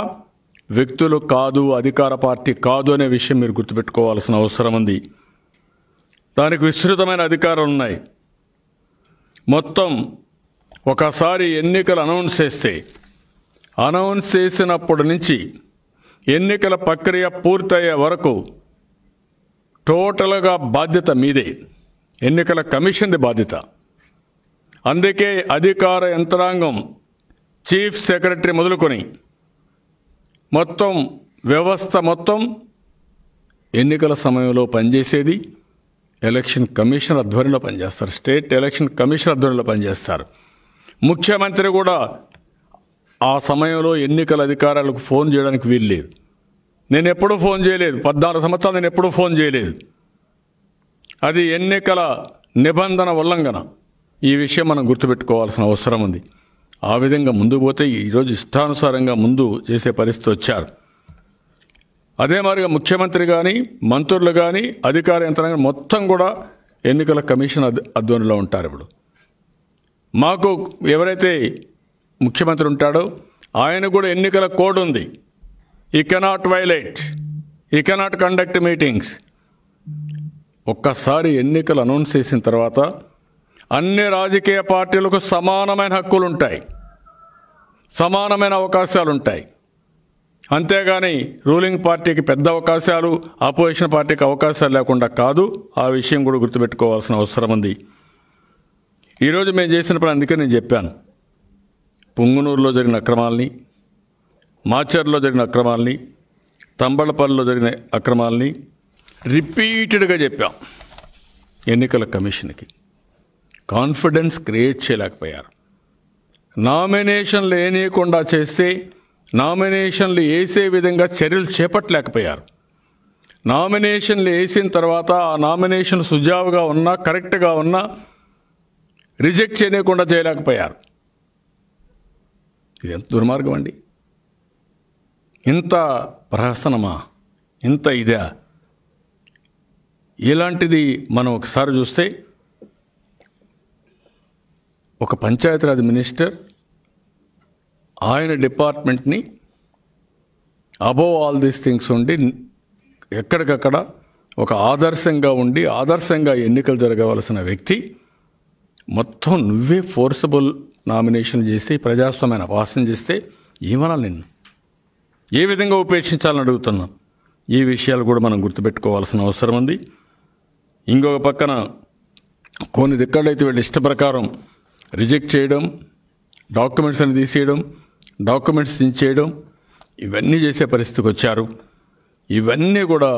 వ్యక్తులు కాదు, అధికార పార్టీ కాదు అనే విషయం మీరు గుర్తుపెట్టుకోవాల్సిన అవసరం ఉంది. దానికి విస్తృతమైన అధికారాలు ఉన్నాయి. మొత్తం ఒకసారి ఎన్నికలు అనౌన్స్ చేసినప్పటి నుంచి ఎన్నికల ప్రక్రియ పూర్తయ్యే వరకు టోటల్గా బాధ్యత మీదే. ఎన్నికల కమిషన్ది బాధ్యత. అందుకే అధికార యంత్రాంగం చీఫ్ సెక్రటరీ మొదలుకొని మొత్తం వ్యవస్థ మొత్తం ఎన్నికల సమయంలో పనిచేసేది ఎలక్షన్ కమిషన్ ఆధ్వర్యంలో పనిచేస్తారు. స్టేట్ ఎలక్షన్ కమిషన్ ఆధ్వర్యంలో పనిచేస్తారు. ముఖ్యమంత్రి కూడా ఆ సమయంలో ఎన్నికల అధికారులకు ఫోన్ చేయడానికి వీలు లేదు. నేను ఎప్పుడూ ఫోన్ చేయలేదు, 14 సంవత్సరాలు నేను ఎప్పుడూ ఫోన్ చేయలేదు. అది ఎన్నికల నిబంధన ఉల్లంఘన. ఈ విషయం మనం గుర్తుపెట్టుకోవాల్సిన అవసరం ఉంది. ఆ విధంగా ముందుకు పోతే ఈరోజు ఇష్టానుసారంగా ముందు చేసే పరిస్థితి వచ్చారు. అదే మాదిరిగా ముఖ్యమంత్రి కానీ, మంత్రులు కానీ, అధికార యంత్రాంగం మొత్తం కూడా ఎన్నికల కమిషన్ అధ్వర్యంలో ఉంటారు. ఇప్పుడు మాకు ఎవరైతే ముఖ్యమంత్రి ఉంటాడో ఆయన కూడా ఎన్నికల కోడ్ ఉంది. ఈ కెనాట్ వైలేట్, ఈ కెనాట్ కండక్ట్ మీటింగ్స్. ఒక్కసారి ఎన్నికలు అనౌన్స్ చేసిన తర్వాత అన్ని రాజకీయ పార్టీలకు సమానమైన హక్కులు ఉంటాయి, సమానమైన అవకాశాలు ఉంటాయి. అంతేగాని రూలింగ్ పార్టీకి పెద్ద అవకాశాలు, అపోజిషన్ పార్టీకి అవకాశాలు లేకుండా కాదు. ఆ విషయం కూడా గుర్తుపెట్టుకోవాల్సిన అవసరం ఉంది. ఈరోజు మేము చేసిన పని అందుకే నేను చెప్పాను. పుంగనూరులో జరిగిన అక్రమాలని, మాచర్లో జరిగిన అక్రమాలని, తంబళపల్లిలో జరిగిన అక్రమాలని రిపీటెడ్గా చెప్పాం. ఎన్నికల కమిషన్కి కాన్ఫిడెన్స్ క్రియేట్ చేయలేకపోయారు. నామినేషన్లు వేయకుండా చేస్తే నామినేషన్లు వేసే విధంగా చర్యలు చేపట్టలేకపోయారు. నామినేషన్లు వేసిన తర్వాత ఆ నామినేషన్ సుజావుగా ఉన్నా, కరెక్ట్గా ఉన్నా రిజెక్ట్ చేయకుండా చేయలేకపోయారు. ఇది ఎంత దుర్మార్గం అండి! ఇంత ప్రహసనమా, ఇంత ఇదా? ఇలాంటిది మనం ఒకసారి చూస్తే ఒక పంచాయతీరాజ్ మినిస్టర్ ఆయన డిపార్ట్మెంట్ని అబోవ్ ఆల్ దీస్ థింగ్స్ ఉండి ఎక్కడికక్కడ ఒక ఆదర్శంగా ఉండి ఆదర్శంగా ఎన్నికలు జరగవలసిన వ్యక్తి మొత్తం నువ్వే ఫోర్సబుల్ నామినేషన్ చేసి ప్రజాస్వామ్యాన్ని అపహాస్యం చేస్తే ఏమనాలి? నిన్ను ఏ విధంగా ఉపేక్షించాలని అడుగుతున్నాం. ఈ విషయాలు కూడా మనం గుర్తుపెట్టుకోవాల్సిన అవసరం ఉంది. ఇంకొక పక్కన కొన్ని దిక్కడైతే వీళ్ళు ఇష్ట ప్రకారం రిజెక్ట్ చేయడం, డాక్యుమెంట్స్ అని తీసేయడం, డాక్యుమెంట్స్ దించేయడం, ఇవన్నీ చేసే పరిస్థితికి వచ్చారు. ఇవన్నీ కూడా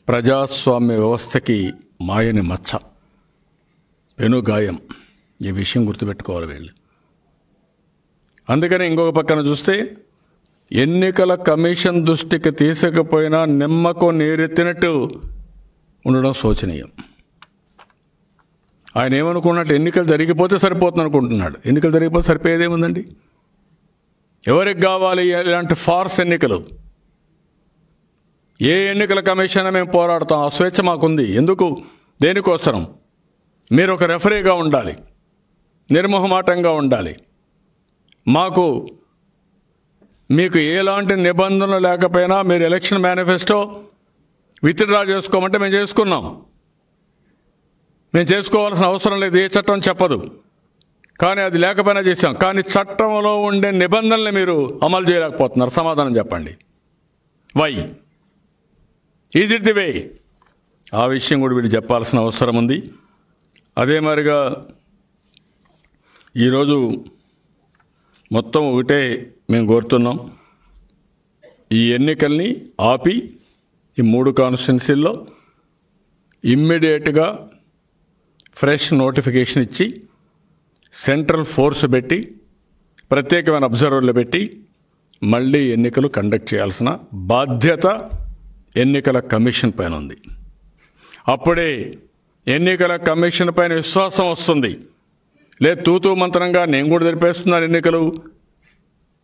ప్రజాస్వామ్య వ్యవస్థకి మాయని మచ్చ, పెనుగాయం. ఈ విషయం గుర్తుపెట్టుకోవాలి వీళ్ళు. అందుకని ఇంకొక పక్కన చూస్తే ఎన్నికల కమిషన్ దృష్టికి తీసుకపోయినా నిమ్మకు నీరెత్తినట్టు ఉండడం శోచనీయం. ఆయన ఏమనుకున్నట్టు ఎన్నికలు జరిగిపోతే సరిపోతుంది అనుకుంటున్నాడు. ఎన్నికలు జరిగిపోతే సరిపోయేదేముందండి? ఎవరికి కావాలి ఇలాంటి ఫార్స్ ఎన్నికలు? ఏ ఎన్నికల కమిషన్ మేము పోరాడతాం, ఆ స్వేచ్ఛ మాకుంది. ఎందుకు, దేనికోసం? మీరు ఒక రెఫరీగా ఉండాలి, నిర్మోహమాటంగా ఉండాలి. మీకు ఎలాంటి నిబంధనలు లేకపోయినా మీరు ఎలక్షన్ మేనిఫెస్టో విత్డ్రా చేసుకోమంటే మేము చేసుకున్నాం. మేము చేసుకోవాల్సిన అవసరం లేదు, ఏ చట్టం చెప్పదు. కానీ అది లేకపోయినా చేశాం. కానీ చట్టంలో ఉండే నిబంధనలు మీరు అమలు చేయలేకపోతున్నారు. సమాధానం చెప్పండి. Why? Is it the way? ఆ విషయం కూడా వీళ్ళు చెప్పాల్సిన అవసరం ఉంది. అదే మాదిరిగా ఈరోజు మొత్తం ఒకటే మేము కోరుతున్నాం, ఈ ఎన్నికల్ని ఆపి ఈ 3 కాన్స్టిట్యున్సీల్లో ఇమ్మీడియట్గా ఫ్రెష్ నోటిఫికేషన్ ఇచ్చి సెంట్రల్ ఫోర్స్ పెట్టి ప్రత్యేకమైన అబ్జర్వర్లు పెట్టి మళ్ళీ ఎన్నికలు కండక్ట్ చేయాల్సిన బాధ్యత ఎన్నికల కమిషన్ పైన ఉంది. అప్పుడే ఎన్నికల కమిషన్ పైన విశ్వాసం వస్తుంది. లేదు తూతూ మంత్రంగా నేను కూడా జరిపేస్తున్నారు ఎన్నికలు,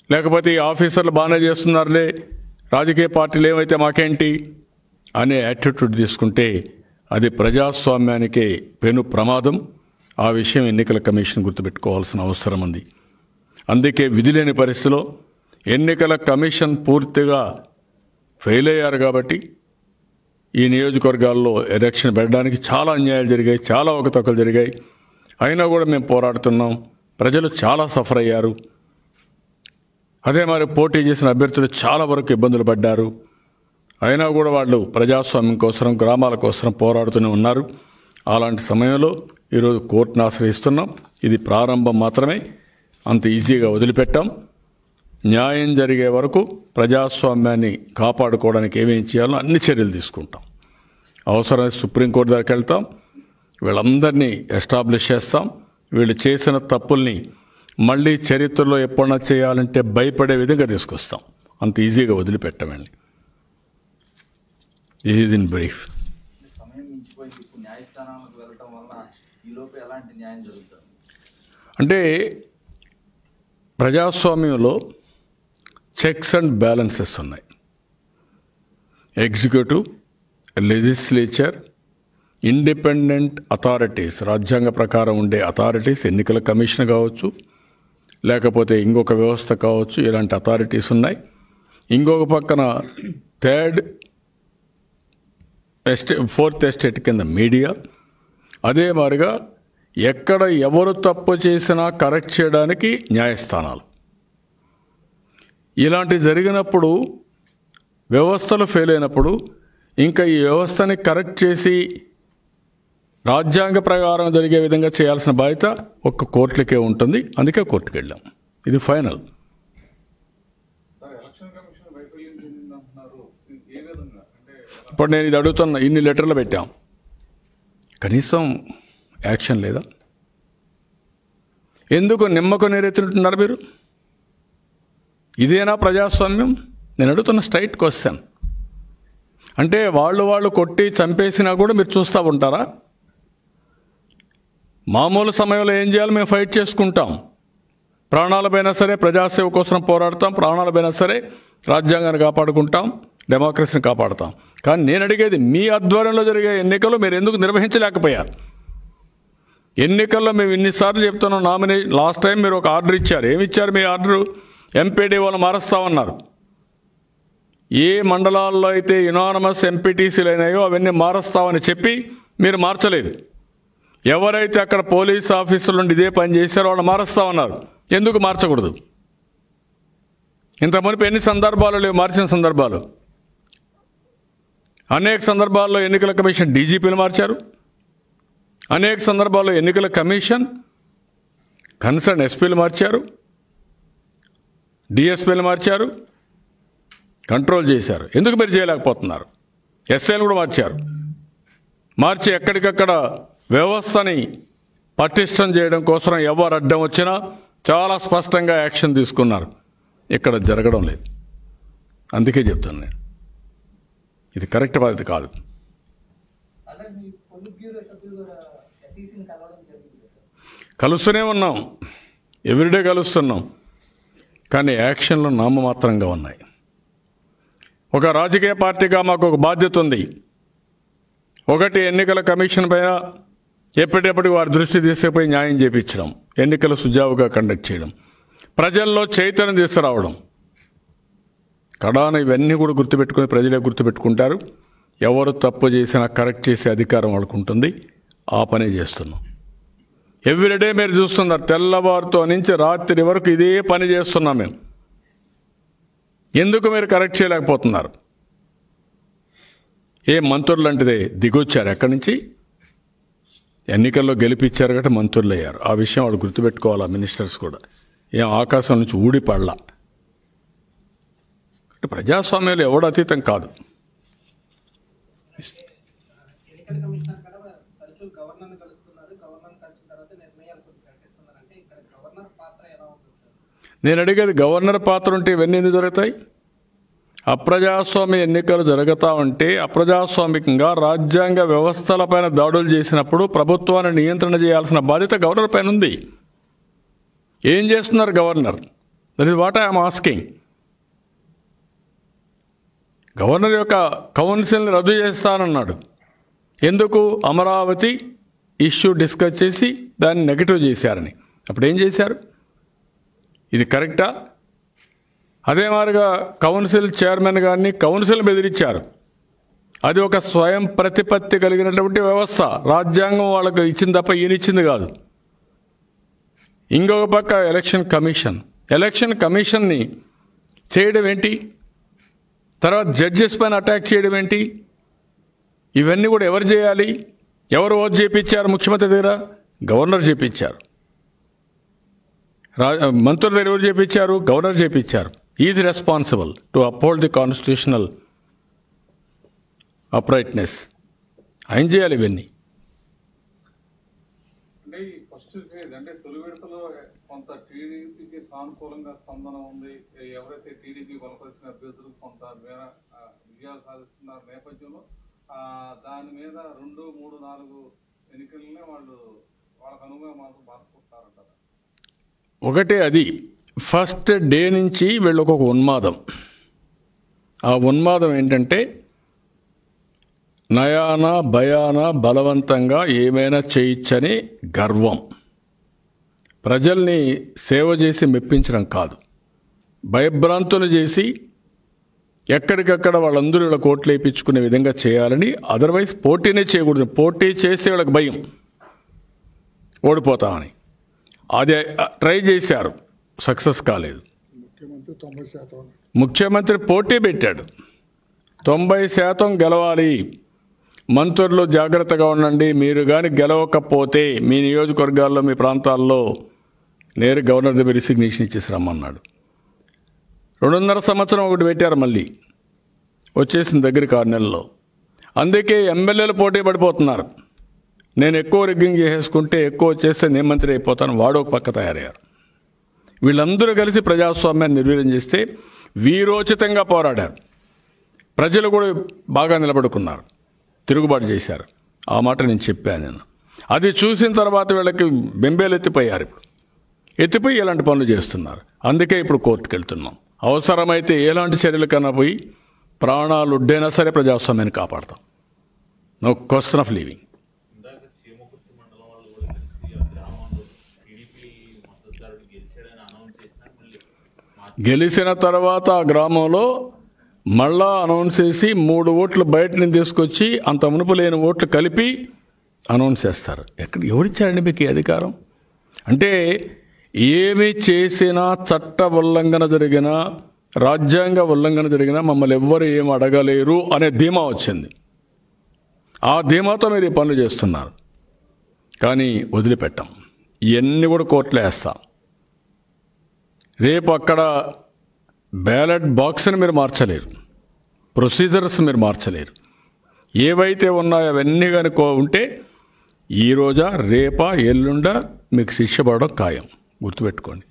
లేకపోతే ఈ ఆఫీసర్లు బాగానే చేస్తున్నారులే, రాజకీయ పార్టీలు ఏమైతే మాకేంటి అనే యాటిట్యూడ్ తీసుకుంటే అది ప్రజాస్వామ్యానికే పెను ప్రమాదం. ఆ విషయం ఎన్నికల కమిషన్ గుర్తుపెట్టుకోవాల్సిన అవసరం ఉంది. అందుకే విధిలేని పరిస్థితిలో ఎన్నికల కమిషన్ పూర్తిగా ఫెయిల్ అయ్యారు. కాబట్టి ఈ నియోజకవర్గాల్లో ఎలక్షన్ పెట్టడానికి చాలా అన్యాయాలు జరిగాయి, చాలా అవకతవకలు జరిగాయి. అయినా కూడా మేము పోరాడుతున్నాం. ప్రజలు చాలా సఫర్ అయ్యారు. అదే మరి పోటీ చేసిన అభ్యర్థులు చాలా వరకు ఇబ్బందులు పడ్డారు. అయినా కూడా వాళ్ళు ప్రజాస్వామ్యం కోసం, గ్రామాల కోసం పోరాడుతూనే ఉన్నారు. అలాంటి సమయంలో ఈరోజు కోర్టును ఆశ్రయిస్తున్నాం. ఇది ప్రారంభం మాత్రమే, అంత ఈజీగా వదిలిపెట్టాం. న్యాయం జరిగే వరకు ప్రజాస్వామ్యాన్ని కాపాడుకోవడానికి ఏమేం చేయాలో అన్ని చర్యలు తీసుకుంటాం. అవసరమైతే సుప్రీంకోర్టు దగ్గరికి వెళ్తాం, వీళ్ళందరినీ ఎస్టాబ్లిష్ చేస్తాం. వీళ్ళు చేసిన తప్పుల్ని మళ్ళీ చరిత్రలో ఎప్పుడన్నా చేయాలంటే భయపడే విధంగా తీసుకొస్తాం. అంత ఈజీగా వదిలిపెట్టమండి. ఇది ఇన్ బ్రీఫ్. అంటే ప్రజాస్వామ్యంలో చెక్స్ అండ్ బ్యాలెన్సెస్ ఉన్నాయి. ఎగ్జిక్యూటివ్, లెజిస్లేచర్, ఇండిపెండెంట్ అథారిటీస్, రాజ్యాంగ ప్రకారం ఉండే అథారిటీస్, ఎన్నికల కమిషన్ కావచ్చు, లేకపోతే ఇంకొక వ్యవస్థ కావచ్చు, ఇలాంటి అథారిటీస్ ఉన్నాయి. ఇంకొక పక్కన ఫోర్త్ ఎస్టేట్ కింద మీడియా. అదే మాదిరిగా ఎక్కడ ఎవరు తప్పు చేసినా కరెక్ట్ చేయడానికి న్యాయస్థానాలు. ఇలాంటి జరిగినప్పుడు, వ్యవస్థలు ఫెయిల్ అయినప్పుడు ఇంకా ఈ వ్యవస్థని కరెక్ట్ చేసి రాజ్యాంగ ప్రకారం జరిగే విధంగా చేయాల్సిన బాధ్యత ఒక్క కోర్టులకే ఉంటుంది. అందుకే కోర్టుకు వెళ్ళాం. ఇది ఫైనల్. ఇప్పుడు నేను ఇది అడుగుతున్నా, ఇన్ని లెటర్లు పెట్టాం, కనీసం యాక్షన్ లేదా? ఎందుకు నిమ్మకు నీరెత్తుతున్నారు మీరు? ఇదేనా ప్రజాస్వామ్యం? నేను అడుగుతున్న స్ట్రైట్ క్వశ్చన్. అంటే వాళ్ళు కొట్టి చంపేసినా కూడా మీరు చూస్తూ ఉంటారా? మామూలు సమయంలో ఏం చేయాలి? మేము ఫైట్ చేసుకుంటాం. ప్రాణాలపైనా సరే ప్రజాసేవ కోసం పోరాడతాం, ప్రాణాలపైనా సరే రాజ్యాంగాన్ని కాపాడుకుంటాం, డెమోక్రసీని కాపాడుతాం. కానీ నేను అడిగేది, మీ ఆధ్వర్యంలో జరిగే ఎన్నికలు మీరు ఎందుకు నిర్వహించలేకపోయారు? ఎన్నికల్లో మేము ఇన్నిసార్లు చెప్తున్నాం, లాస్ట్ టైం మీరు ఒక ఆర్డర్ ఇచ్చారు. ఏమి ఇచ్చారు మీ ఆర్డరు? ఎంపీడీ వాళ్ళు మారుస్తామన్నారు. ఏ మండలాల్లో అయితే యునానమస్ ఎంపీటీసీలు అయినాయో అవన్నీ మారుస్తామని చెప్పి మీరు మార్చలేదు. ఎవరైతే అక్కడ పోలీస్ ఆఫీసుల నుండి ఇదే పని చేశారో వాళ్ళు మారుస్తామన్నారు. ఎందుకు మార్చకూడదు? ఇంత మునుపు ఎన్ని సందర్భాలు లేవు మార్చిన సందర్భాలు? అనేక సందర్భాల్లో ఎన్నికల కమిషన్ డీజీపీలు మార్చారు. అనేక సందర్భాల్లో ఎన్నికల కమిషన్ కన్సర్న్ ఎస్పీలు మార్చారు, డిఎస్పీలు మార్చారు, కంట్రోల్ చేశారు. ఎందుకు మీరు చేయలేకపోతున్నారు? ఎస్ఐలు కూడా మార్చి ఎక్కడికక్కడ వ్యవస్థని పటిష్టం చేయడం కోసం ఎవరు అడ్డం వచ్చినా చాలా స్పష్టంగా యాక్షన్ తీసుకున్నారు. ఇక్కడ జరగడం లేదు. అందుకే చెప్తాను నేను, ఇది కరెక్ట్ పద్ధతి కాదు. కలుస్తూనే ఉన్నాం, ఎవ్రీడే కలుస్తున్నాం, కానీ యాక్షన్లు నామమాత్రంగా ఉన్నాయి. ఒక రాజకీయ పార్టీగా మాకు ఒక బాధ్యత ఉంది. ఒకటి, ఎన్నికల కమిషన్ పైన ఎప్పటికప్పుడు వారి దృష్టి తీసుకుపోయి న్యాయం చేయించడం, ఎన్నికలు సుజావుగా కండక్ట్ చేయడం, ప్రజల్లో చైతన్యం తీసుకురావడం. కడాన ఇవన్నీ కూడా గుర్తుపెట్టుకుని ప్రజలే గుర్తుపెట్టుకుంటారు. ఎవరు తప్పు చేసినా కరెక్ట్ చేసే అధికారం వాళ్ళకు ఉంటుంది. ఆ పనే చేస్తున్నాం. ఎవ్రీడే మీరు చూస్తున్నారు, తెల్లవారుతో నుంచి రాత్రి వరకు ఇదే పని చేస్తున్నాం మేము. ఎందుకు మీరు కరెక్ట్ చేయలేకపోతున్నారు? ఏ మంత్రులు లాంటిదే దిగొచ్చారు ఎక్కడి నుంచి? ఎన్నికల్లో గెలిపించారు కాబట్టి మంత్రులు అయ్యారు. ఆ విషయం వాళ్ళు గుర్తుపెట్టుకోవాలా. మినిస్టర్స్ కూడా ఏం ఆకాశం నుంచి ఊడిపడలా. ప్రజాస్వామ్యంలో ఎవడు అతీతం కాదు. నేను అడిగేది, గవర్నర్ పాత్ర ఉంటే ఇవన్నీ ఎందుకు జరుగుతాయి? అప్రజాస్వామ్య ఎన్నికలు జరుగుతూ ఉంటే, అప్రజాస్వామికంగా రాజ్యాంగ వ్యవస్థలపైన దాడులు చేసినప్పుడు ప్రభుత్వాన్ని నియంత్రణ చేయాల్సిన బాధ్యత గవర్నర్ పైన ఉంది. ఏం చేస్తున్నారు governor? That is what I'm asking. Governor యొక్క కౌన్సిల్ని రద్దు చేస్తానన్నాడు. ఎందుకు? అమరావతి ఇష్యూ డిస్కస్ చేసి దాన్ని నెగటివ్ చేశారని. అప్పుడు ఏం చేశారు? ఇది కరెక్టా? అదే మాదిరిగా కౌన్సిల్ చైర్మన్ గారిని కౌన్సిల్ బెదిరించారు. అది ఒక స్వయం ప్రతిపత్తి కలిగినటువంటి వ్యవస్థ. రాజ్యాంగం వాళ్ళకు ఇచ్చింది తప్ప ఈయనిచ్చింది కాదు. ఇంకొక పక్క ఎలక్షన్ కమిషన్ని చేయడం ఏంటి? తర్వాత జడ్జెస్ పైన అటాక్ చేయడం ఏంటి? ఇవన్నీ కూడా ఎవరు చేయాలి? ఎవరు ఓట్ చేయించారు? ముఖ్యమంత్రి దగ్గర గవర్నర్ చేయించారు. మంత్రుల దగ్గర ఎవరు చేయించారు? గవర్నర్ చేయించారు. Is responsible to uphold the constitutional uprightness. ఆయన చేయాలి ఇవన్నీ. అంటే ఈ ఫస్ట్ ఫేజ్ అంటే తొలి విడతలో కొంత టీడీపీకి సానుకూలంగా స్పందన ఉంది. ఎవరైతే టీడీపీ బలపరిచిన అభ్యర్థులు కొంత మేర విజయాలు సాధిస్తున్న నేపథ్యంలో దాని మీద 2, 3, 4 ఎన్నికలనే వాళ్ళకు అనుగుణంగా మాత్రం బాధపడతారంటారు. ఒకటే అది ఫస్ట్ డే నుంచి వీళ్ళకు ఒక ఉన్మాదం. ఆ ఉన్మాదం ఏంటంటే నయాన భయాన బలవంతంగా ఏమైనా చేయొచ్చని గర్వం. ప్రజల్ని సేవ చేసి మెప్పించడం కాదు, భయభ్రాంతులు చేసి ఎక్కడికక్కడ వాళ్ళందరూ వీళ్ళ కోట్లు వేయించుకునే విధంగా చేయాలని. అదర్వైజ్ పోటీనే చేయకూడదు. పోటీ చేస్తే వీళ్ళకి భయం, ఓడిపోతామని. అది ట్రై చేశారు, సక్సెస్ కాలేదు. ముఖ్యమంత్రి పోటీ పెట్టాడు, 90% గెలవాలి, మంత్రులు జాగ్రత్తగా ఉండండి, మీరు కానీ గెలవకపోతే మీ నియోజకవర్గాల్లో మీ ప్రాంతాల్లో నేరు గవర్నర్ దగ్గర రిసిగ్నేషన్ ఇచ్చేసి రమ్మన్నాడు. 2.5 సంవత్సరం ఒకటి పెట్టారు, మళ్ళీ వచ్చేసిన దగ్గరికి 6 నెలల్లో. అందుకే ఎమ్మెల్యేలు పోటీ పడిపోతున్నారు. నేను ఎక్కువ రిగ్గింగ్ చేసేసుకుంటే ఎక్కువ చేస్తే నేను మంత్రి అయిపోతాను, వాడు ఒక పక్క తయారయ్యారు. వీళ్ళందరూ కలిసి ప్రజాస్వామ్యాన్ని నిర్వీర్యం చేస్తే వీరోచితంగా పోరాడారు. ప్రజలు కూడా బాగా నిలబడుకున్నారు, తిరుగుబాటు చేశారు. ఆ మాట నేను చెప్పాను. నేను అది చూసిన తర్వాత వీళ్ళకి బెంబేలు ఎత్తిపోయారు. ఇప్పుడు ఎత్తిపోయి ఇలాంటి పనులు చేస్తున్నారు. అందుకే ఇప్పుడు కోర్టుకు వెళ్తున్నాం. అవసరమైతే ఎలాంటి చర్యలు కన్నా పోయి ప్రాణాలు ఉడ్డైనా సరే ప్రజాస్వామ్యాన్ని కాపాడతాం. No question of living. గెలిచిన తర్వాత ఆ గ్రామంలో మళ్ళా అనౌన్స్ చేసి 3 ఓట్లు బయట నుంచి తీసుకొచ్చి అంత మునుపు లేని ఓట్లు కలిపి అనౌన్స్ చేస్తారు. ఎవరిచ్చారండి మీకు ఈ అధికారం? అంటే ఏమి చేసినా, చట్ట ఉల్లంఘన జరిగినా, రాజ్యాంగ ఉల్లంఘన జరిగినా మమ్మల్ని ఎవ్వరు ఏం అడగలేరు అనే ధీమా వచ్చింది. ఆ ధీమాతో మీరు ఈ పనులు చేస్తున్నారు. కానీ వదిలిపెట్టాం. ఇవన్నీ కూడా కోర్టులో వేస్తాం. రేపు అక్కడ బ్యాలెట్ బాక్స్ని మీరు మార్చలేరు, ప్రొసీజర్స్ మీరు మార్చలేరు. ఏవైతే ఉన్నాయో అవన్నీ కానీ ఉంటే ఈరోజా రేపా ఎల్లుండా మీకు శిక్ష పడడం ఖాయం. గుర్తుపెట్టుకోండి,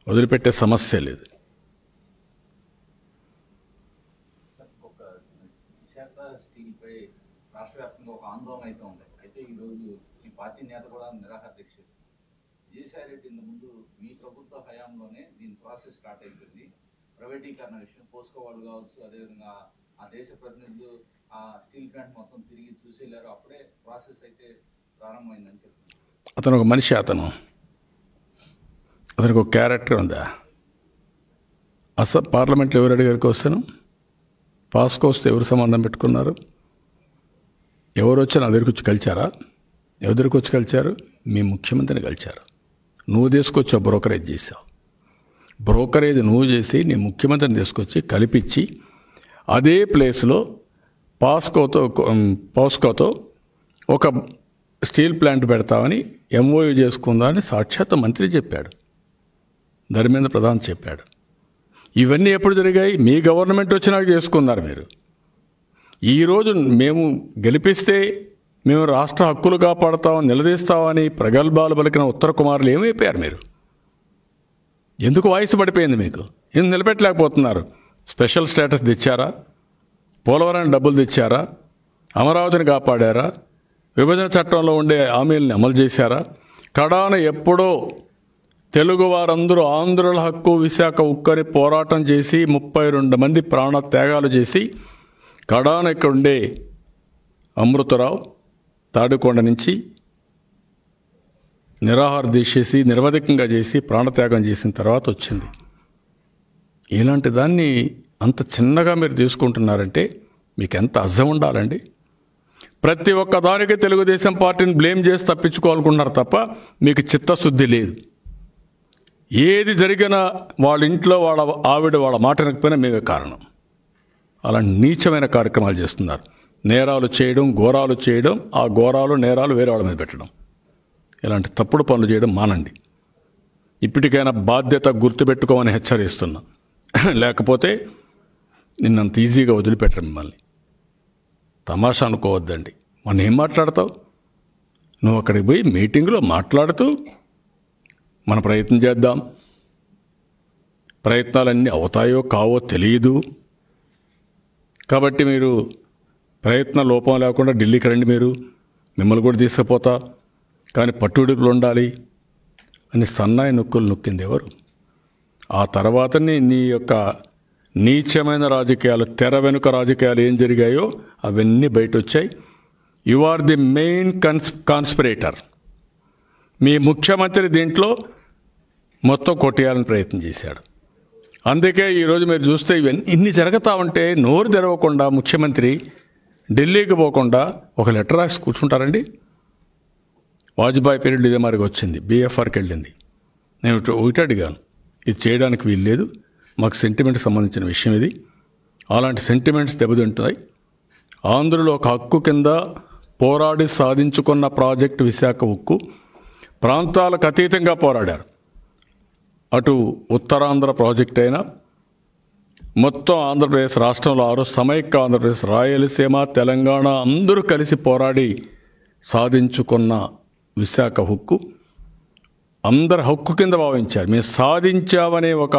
వదిలిపెట్టే సమస్య లేదు. విశాఖ స్టీల్పై రాష్ట్ర వ్యాప్తంగా ఒక ఆందోళన అయితే ఉంది. అయితే ఈరోజు ఈ పార్టీ నేత కూడా నిరాహార దీక్ష చేస్తారు. విజయసాయి రెడ్డి ఇంత ముందు మీ ప్రభుత్వ హయాంలోనే దీని ప్రాసెస్ స్టార్ట్ అయిపోయింది. ప్రైవేటీకరణ విషయం పోస్కో వాళ్ళు కావచ్చు, అదేవిధంగా ఆ దేశ ప్రతినిధులు ఆ స్టీల్ ప్లాంట్ మొత్తం తిరిగి చూసేళ్ళారు. అప్పుడే ప్రాసెస్ అయితే ప్రారంభమైందని చెప్తున్నారు. అతను ఒక మనిషి, అతనికి ఒక క్యారెక్టర్ ఉందా? పార్లమెంట్లో ఎవరు అడిగారు క్వశ్చన్? పాస్కో వస్తే ఎవరు సంబంధం పెట్టుకున్నారు? ఎవరు వచ్చి నా దగ్గరికి వచ్చి కలిచారా? ఎవరి దగ్గరికి వచ్చి కలిచారు? మీ ముఖ్యమంత్రిని కలిచారు. నువ్వు తీసుకొచ్చావు, బ్రోకరేజ్ చేసావు. బ్రోకరేజ్ నువ్వు చేసి నీ ముఖ్యమంత్రిని తీసుకొచ్చి కలిపించి అదే ప్లేస్లో పాస్కోతో ఒక స్టీల్ ప్లాంట్ పెడతామని ఎంఓయూ చేసుకుందామని సాక్షాత్ మంత్రి చెప్పాడు, ధర్మేంద్ర ప్రధాన్ చెప్పాడు. ఇవన్నీ ఎప్పుడు జరిగాయి? మీ గవర్నమెంట్ వచ్చినాక చేసుకున్నారు మీరు. ఈరోజు మేము గెలిపిస్తే మేము రాష్ట్ర హక్కులు కాపాడుతామని నిలదీస్తామని ప్రగల్భాలు పలికిన ఉత్తర కుమారులు ఏమైపోయారు మీరు? ఎందుకు వాయిస్ పడిపోయింది మీకు? ఎందుకు నిలబెట్టలేకపోతున్నారు? స్పెషల్ స్టేటస్ తెచ్చారా? పోలవరానికి డబ్బులు తెచ్చారా? అమరావతిని కాపాడారా? విభజన చట్టంలో ఉండే హామీలను అమలు చేశారా? కడాన ఎప్పుడో తెలుగు వారందరూ ఆంధ్రుల హక్కు విశాఖ ఉక్కని పోరాటం చేసి 32 మంది ప్రాణ త్యాగాలు చేసి కడాన ఇక్కడ ఉండే అమృతరావు తాడికొండ నుంచి నిరాహార దీక్ష చేసి నిరవధికంగా చేసి ప్రాణత్యాగం చేసిన తర్వాత వచ్చింది. ఇలాంటి దాన్ని అంత చిన్నగా మీరు తీసుకుంటున్నారంటే మీకు ఎంత అర్థం ఉండాలండి? ప్రతి ఒక్క దానికి తెలుగుదేశం పార్టీని బ్లేమ్ చేసి తప్పించుకోవాలనుకుంటున్నారు తప్ప మీకు చిత్తశుద్ధి లేదు. ఏది జరిగినా వాళ్ళ ఇంట్లో వాళ్ళ ఆవిడ వాళ్ళ మాట వినకపోయినా మేమే కారణం. అలా నీచమైన కార్యక్రమాలు చేస్తున్నారు. నేరాలు చేయడం, ఘోరాలు చేయడం, ఆ ఘోరాలు నేరాలు వేరే వాళ్ళ మీద పెట్టడం, ఇలాంటి తప్పుడు పనులు చేయడం మానండి. ఇప్పటికైనా బాధ్యత గుర్తుపెట్టుకోమని హెచ్చరిస్తున్నా. లేకపోతే నిన్నంత ఈజీగా వదిలిపెట్టరు మిమ్మల్ని. తమాషా అనుకోవద్దండి. మనం ఏం మాట్లాడతావు? నువ్వు అక్కడికి పోయి మీటింగ్లో మాట్లాడుతూ మన ప్రయత్నం చేద్దాం, ప్రయత్నాలన్నీ అవుతాయో కావో తెలియదు కాబట్టి మీరు ప్రయత్న లోపం లేకుండా ఢిల్లీకి రండి, మీరు మిమ్మల్ని కూడా తీసుకుపోతా, కానీ పట్టుడిపులు ఉండాలి అని సన్నాయి నొక్కులు నొక్కింది ఎవరు? ఆ తర్వాతనే నీ యొక్క నీచమైన రాజకీయాలు, తెర వెనుక రాజకీయాలు ఏం జరిగాయో అవన్నీ బయట వచ్చాయి. You are the main conspirator. మీ ముఖ్యమంత్రి దీంట్లో మొత్తం కొట్టేయాలని ప్రయత్నం చేశాడు. అందుకే ఈరోజు మీరు చూస్తే ఇన్ని జరుగుతూ ఉంటే నోరు తెరవకుండా ముఖ్యమంత్రి ఢిల్లీకి పోకుండా ఒక లెటర్ రాసి కూర్చుంటారండి. వాజ్పేయి పీరియడ్ ఇదే మరిగా వచ్చింది, బీఎఫ్ఆర్కి వెళ్ళింది. నేను ఒకటి అడిగాను, ఇది చేయడానికి వీలు లేదు, మాకు సెంటిమెంట్కి సంబంధించిన విషయం ఇది, అలాంటి సెంటిమెంట్స్ దెబ్బతింటాయి. ఆంధ్రులో ఒక హక్కు కింద పోరాడి సాధించుకున్న ప్రాజెక్టు విశాఖ ఉక్కు ప్రాంతాలకు అతీతంగా పోరాడారు. అటు ఉత్తరాంధ్ర ప్రాజెక్ట్ అయినా, మొత్తం ఆంధ్రప్రదేశ్ రాష్ట్రంలో సమైక్య ఆంధ్రప్రదేశ్, రాయలసీమ, తెలంగాణ అందరూ కలిసి పోరాడి సాధించుకున్న విశాఖ హక్కు అందరు హక్కు కింద భావించారు. మేము సాధించామనే ఒక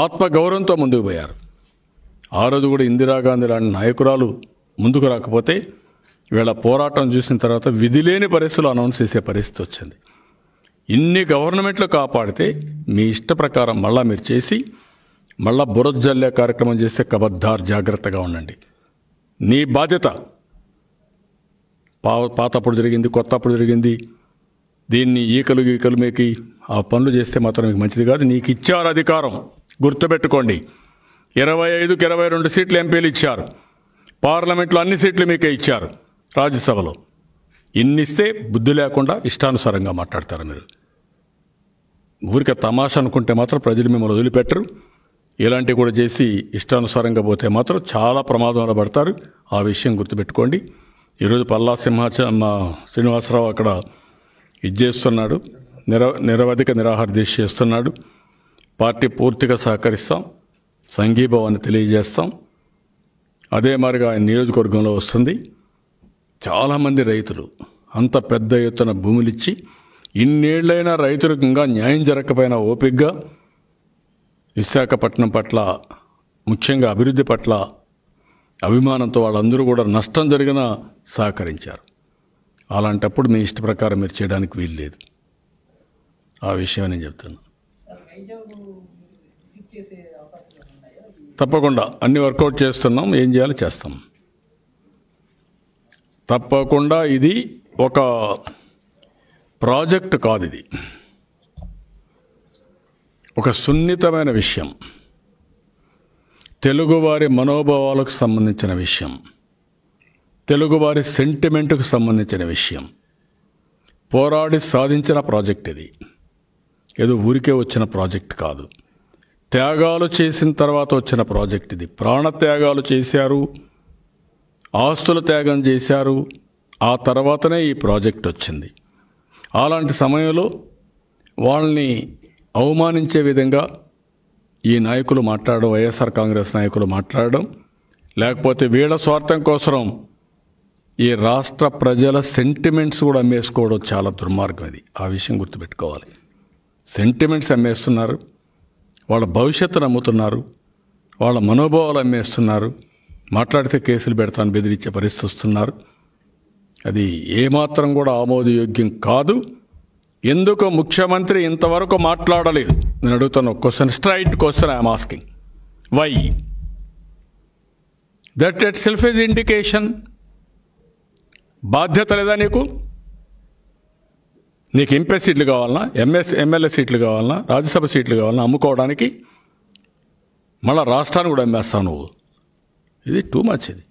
ఆత్మగౌరవంతో ముందుకు పోయారు. ఆ రోజు కూడా ఇందిరాగాంధీ లాంటి నాయకురాలు ముందుకు రాకపోతే వీళ్ళ పోరాటం చూసిన తర్వాత విధిలేని పరిస్థితులు అనౌన్స్ చేసే పరిస్థితి వచ్చింది. ఇన్ని గవర్నమెంట్లు కాపాడితే మీ ఇష్ట ప్రకారం మళ్ళా మీరు చేసి మళ్ళా బురద జల్లే కార్యక్రమం చేస్తే కబద్దార్, జాగ్రత్తగా ఉండండి. నీ బాధ్యత. పాతప్పుడు జరిగింది, కొత్తప్పుడు జరిగింది, దీన్ని ఈకలు మేకి ఆ పనులు చేస్తే మాత్రం మీకు మంచిది కాదు. నీకు ఇచ్చారు అధికారం, గుర్తుపెట్టుకోండి. 25కి 22 సీట్లు ఎంపీలు ఇచ్చారు. పార్లమెంట్లో అన్ని సీట్లు మీకే ఇచ్చారు. రాజ్యసభలో ఇన్నిస్తే బుద్ధి లేకుండా ఇష్టానుసారంగా మాట్లాడతారు మీరు. ఊరికే తమాషా అనుకుంటే మాత్రం ప్రజలు మిమ్మల్ని వదిలిపెట్టరు. ఇలాంటివి కూడా చేసి ఇష్టానుసారంగా పోతే మాత్రం చాలా ప్రమాదంలో పడతారు. ఆ విషయం గుర్తుపెట్టుకోండి. ఈరోజు పల్లా శ్రీనివాసరావు అక్కడ ఇది చేస్తున్నాడు, నిరవధిక నిరాహార దీక్ష చేస్తున్నాడు. పార్టీ పూర్తిగా సహకరిస్తాం, సంఘీభావాన్ని తెలియజేస్తాం. అదే మాదిరిగా ఆయన నియోజకవర్గంలో వస్తుంది. చాలామంది రైతులు అంత పెద్ద ఎత్తున భూములిచ్చి ఇన్నేళ్లైనా రైతులకు ఇంకా న్యాయం జరగకపోయినా ఓపికగా విశాఖపట్నం పట్ల, ముఖ్యంగా అభివృద్ధి పట్ల అభిమానంతో వాళ్ళందరూ కూడా నష్టం జరిగినా సహకరించారు. అలాంటప్పుడు మీ ఇష్ట ప్రకారం మీరు చేయడానికి వీలు లేదు. ఆ విషయం నేను చెప్తున్నాను. తప్పకుండా అన్ని వర్కౌట్ చేస్తున్నాం. ఏం చేయాలో చేస్తాం. తప్పకుండా ఇది ఒక ప్రాజెక్ట్ కాదు, ఇది ఒక సున్నితమైన విషయం, తెలుగువారి మనోభావాలకు సంబంధించిన విషయం, తెలుగువారి సెంటిమెంట్కు సంబంధించిన విషయం. పోరాడి సాధించిన ప్రాజెక్ట్ ఇది. ఏదో ఊరికే వచ్చిన ప్రాజెక్ట్ కాదు. త్యాగాలు చేసిన తర్వాత వచ్చిన ప్రాజెక్ట్ ఇది. ప్రాణత్యాగాలు చేశారు, ఆస్తుల త్యాగం చేశారు. ఆ తర్వాతనే ఈ ప్రాజెక్ట్ వచ్చింది. అలాంటి సమయంలో వాళ్ళని అవమానించే విధంగా ఈ నాయకులు మాట్లాడడం, వైఎస్ఆర్ కాంగ్రెస్ నాయకులు మాట్లాడడం, లేకపోతే వీళ్ళ స్వార్థం కోసం ఈ రాష్ట్ర ప్రజల సెంటిమెంట్స్ కూడా అమ్మేసుకోవడం చాలా దుర్మార్గం. ఇది ఆ విషయం గుర్తుపెట్టుకోవాలి. సెంటిమెంట్స్ అమ్మేస్తున్నారు, వాళ్ళ భవిష్యత్తును అమ్ముతున్నారు, వాళ్ళ మనోభావాలు అమ్మేస్తున్నారు. మాట్లాడితే కేసులు పెడతాను బెదిరించే పరిస్థితి వస్తున్నారు. అది ఏమాత్రం కూడా ఆమోదయోగ్యం కాదు. ఎందుకు ముఖ్యమంత్రి ఇంతవరకు మాట్లాడలేదు? నేను అడుగుతాను ఒక question, straight question I'm asking. Why? That itself is indication. బాధ్యత లేదా నీకు? నీకు ఎంపీ సీట్లు కావాలన్నా, ఎమ్మెల్యే సీట్లు కావాలన్నా, రాజ్యసభ సీట్లు కావాలన్నా అమ్ముకోవడానికి మళ్ళీ రాష్ట్రాన్ని కూడా అమ్మేస్తావు నువ్వు. ఇది టూ మచ్. ఇది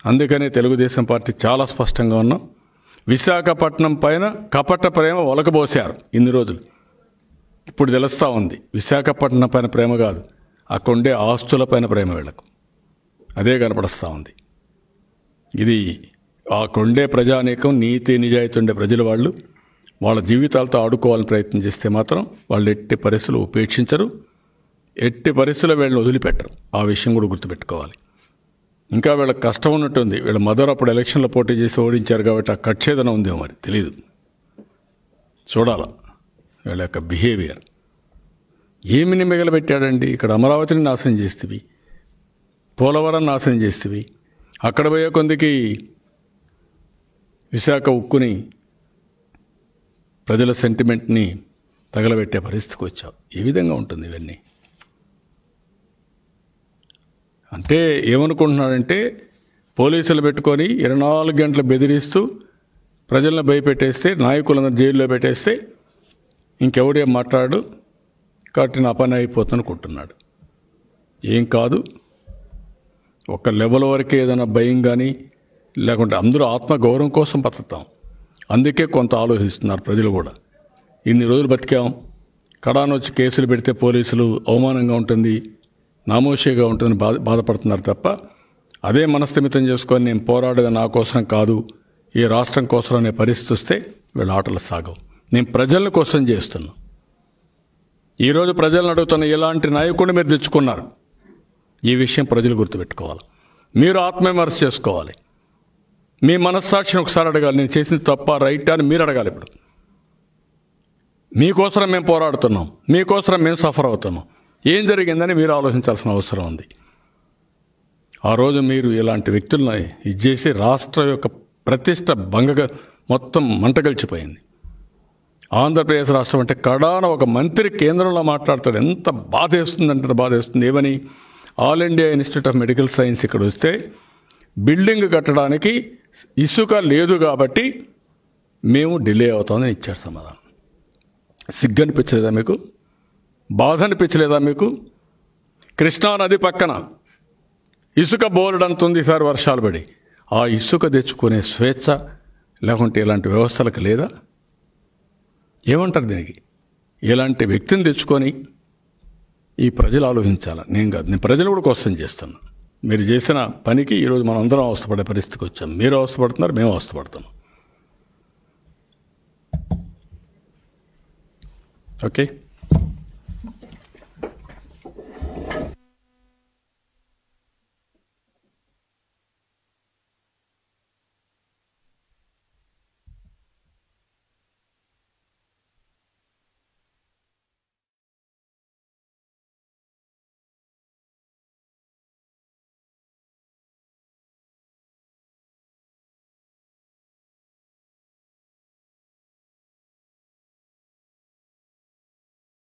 అందుకనే తెలుగుదేశం పార్టీ చాలా స్పష్టంగా ఉన్నాం. విశాఖపట్నం పైన కపట ప్రేమ ఒలకబోశారు ఇన్ని రోజులు. ఇప్పుడు తెలుస్తూ ఉంది విశాఖపట్నం పైన ప్రేమ కాదు, అక్కడుండే ఆస్తుల పైన ప్రేమ వీళ్లకు. అదే కనపడుస్తూ ఉంది. ఇది అక్కడుండే ప్రజానీకం, నీతి నిజాయితీ ఉండే ప్రజలు వాళ్ళు వాళ్ళ జీవితాలతో ఆడుకోవాలని ప్రయత్నం చేస్తే మాత్రం వాళ్ళు ఎట్టి పరిస్థితులు ఉపేక్షించరు, ఎట్టి పరిస్థితుల్లో వీళ్ళని వదిలిపెట్టరు. ఆ విషయం కూడా గుర్తుపెట్టుకోవాలి. ఇంకా వీళ్ళకి కష్టం ఉన్నట్టుంది. వీళ్ళ మదర్ అప్పుడు ఎలక్షన్లో పోటీ చేసి ఓడించారు కాబట్టి ఆ కక్షేదన ఉందేమో మరి తెలియదు. చూడాలా వీళ్ళ యొక్క బిహేవియర్. ఏమిని మిగలబెట్టాడండి? ఇక్కడ అమరావతిని నాశనం చేస్తేవి, పోలవరం నాశనం చేస్తేవి, అక్కడ పోయే కొందికి విశాఖ ఉక్కుని, ప్రజల సెంటిమెంట్ని తగలబెట్టే పరిస్థితికి వచ్చావు. ఏ విధంగా ఉంటుంది ఇవన్నీ? అంటే ఏమనుకుంటున్నాడంటే పోలీసులు పెట్టుకొని 24 గంటలు బెదిరిస్తూ ప్రజలను భయపెట్టేస్తే, నాయకులందరూ జైల్లో పెట్టేస్తే ఇంకెవడేం మాట్లాడు, కాబట్టి నా పని అయిపోతుంది అనుకుంటున్నాడు. ఏం కాదు, ఒక లెవెల్ వరకే ఏదైనా భయం కానీ, లేకుంటే అందరూ ఆత్మగౌరవం కోసం బతుకుతాం. అందుకే కొంత ఆలోచిస్తున్నారు ప్రజలు కూడా. ఇన్ని రోజులు బతికాం, కడానొచ్చి కేసులు పెడితే పోలీసులు అవమానంగా ఉంటుంది, నామోషిగా ఉంటుందని బాధపడుతున్నారు తప్ప, అదే మనస్థిమితం చేసుకొని నేను పోరాడేది నా కోసం కాదు, ఈ రాష్ట్రం కోసం అనే పరిస్థితి వస్తే వీళ్ళ ఆటలు సాగవు. నేను ప్రజల కోసం చేస్తున్నా. ఈరోజు ప్రజలను అడుగుతున్న ఎలాంటి నాయకుడిని మీరు తెచ్చుకున్నారు? ఈ విషయం ప్రజలు గుర్తుపెట్టుకోవాలి. మీరు ఆత్మవిమర్శ చేసుకోవాలి. మీ మనస్సాక్షిని ఒకసారి అడగాలి. నేను చేసింది తప్ప రైట్ అని మీరు అడగాలి. ఇప్పుడు మీకోసం మేము పోరాడుతున్నాం, మీకోసం మేము సఫర్ అవుతున్నాం, ఏం జరిగిందని మీరు ఆలోచించాల్సిన అవసరం ఉంది. ఆ రోజు మీరు ఇలాంటి వ్యక్తులను ఇది చేసి రాష్ట్రం యొక్క ప్రతిష్ట భంగగా మొత్తం మంటగలిచిపోయింది. ఆంధ్రప్రదేశ్ రాష్ట్రం అంటే కడాన ఒక మంత్రి కేంద్రంలో మాట్లాడతాడు. ఎంత బాధేస్తుందంటే బాధేస్తుంది. ఏమని? All India institute of medical science ఇక్కడ వస్తే బిల్డింగ్ కట్టడానికి ఇసుక లేదు కాబట్టి మేము డిలే అవుతామని ఇచ్చాడు సమాధానం. సిగ్గు అనిపించలేదా మీకు? బాధ అనిపించలేదా మీకు? కృష్ణానది పక్కన ఇసుక బోలెడంతుంది ఈసారి వర్షాలు పడి. ఆ ఇసుక తెచ్చుకునే స్వేచ్ఛ లేకుంటే ఇలాంటి వ్యవస్థలకు లేదా? ఏమంటారు దీనికి? ఇలాంటి వ్యక్తిని తెచ్చుకొని ఈ ప్రజలు ఆలోచించాలి. నేను కాదు, నేను ప్రజలు కూడా క్వశ్చన్ చేస్తాను. మీరు చేసిన పనికి ఈరోజు మనం అందరం అవస్థపడే పరిస్థితికి వచ్చాం. మీరు అవస్థపడుతున్నారు, మేము అవస్థపడుతున్నాం. ఓకే.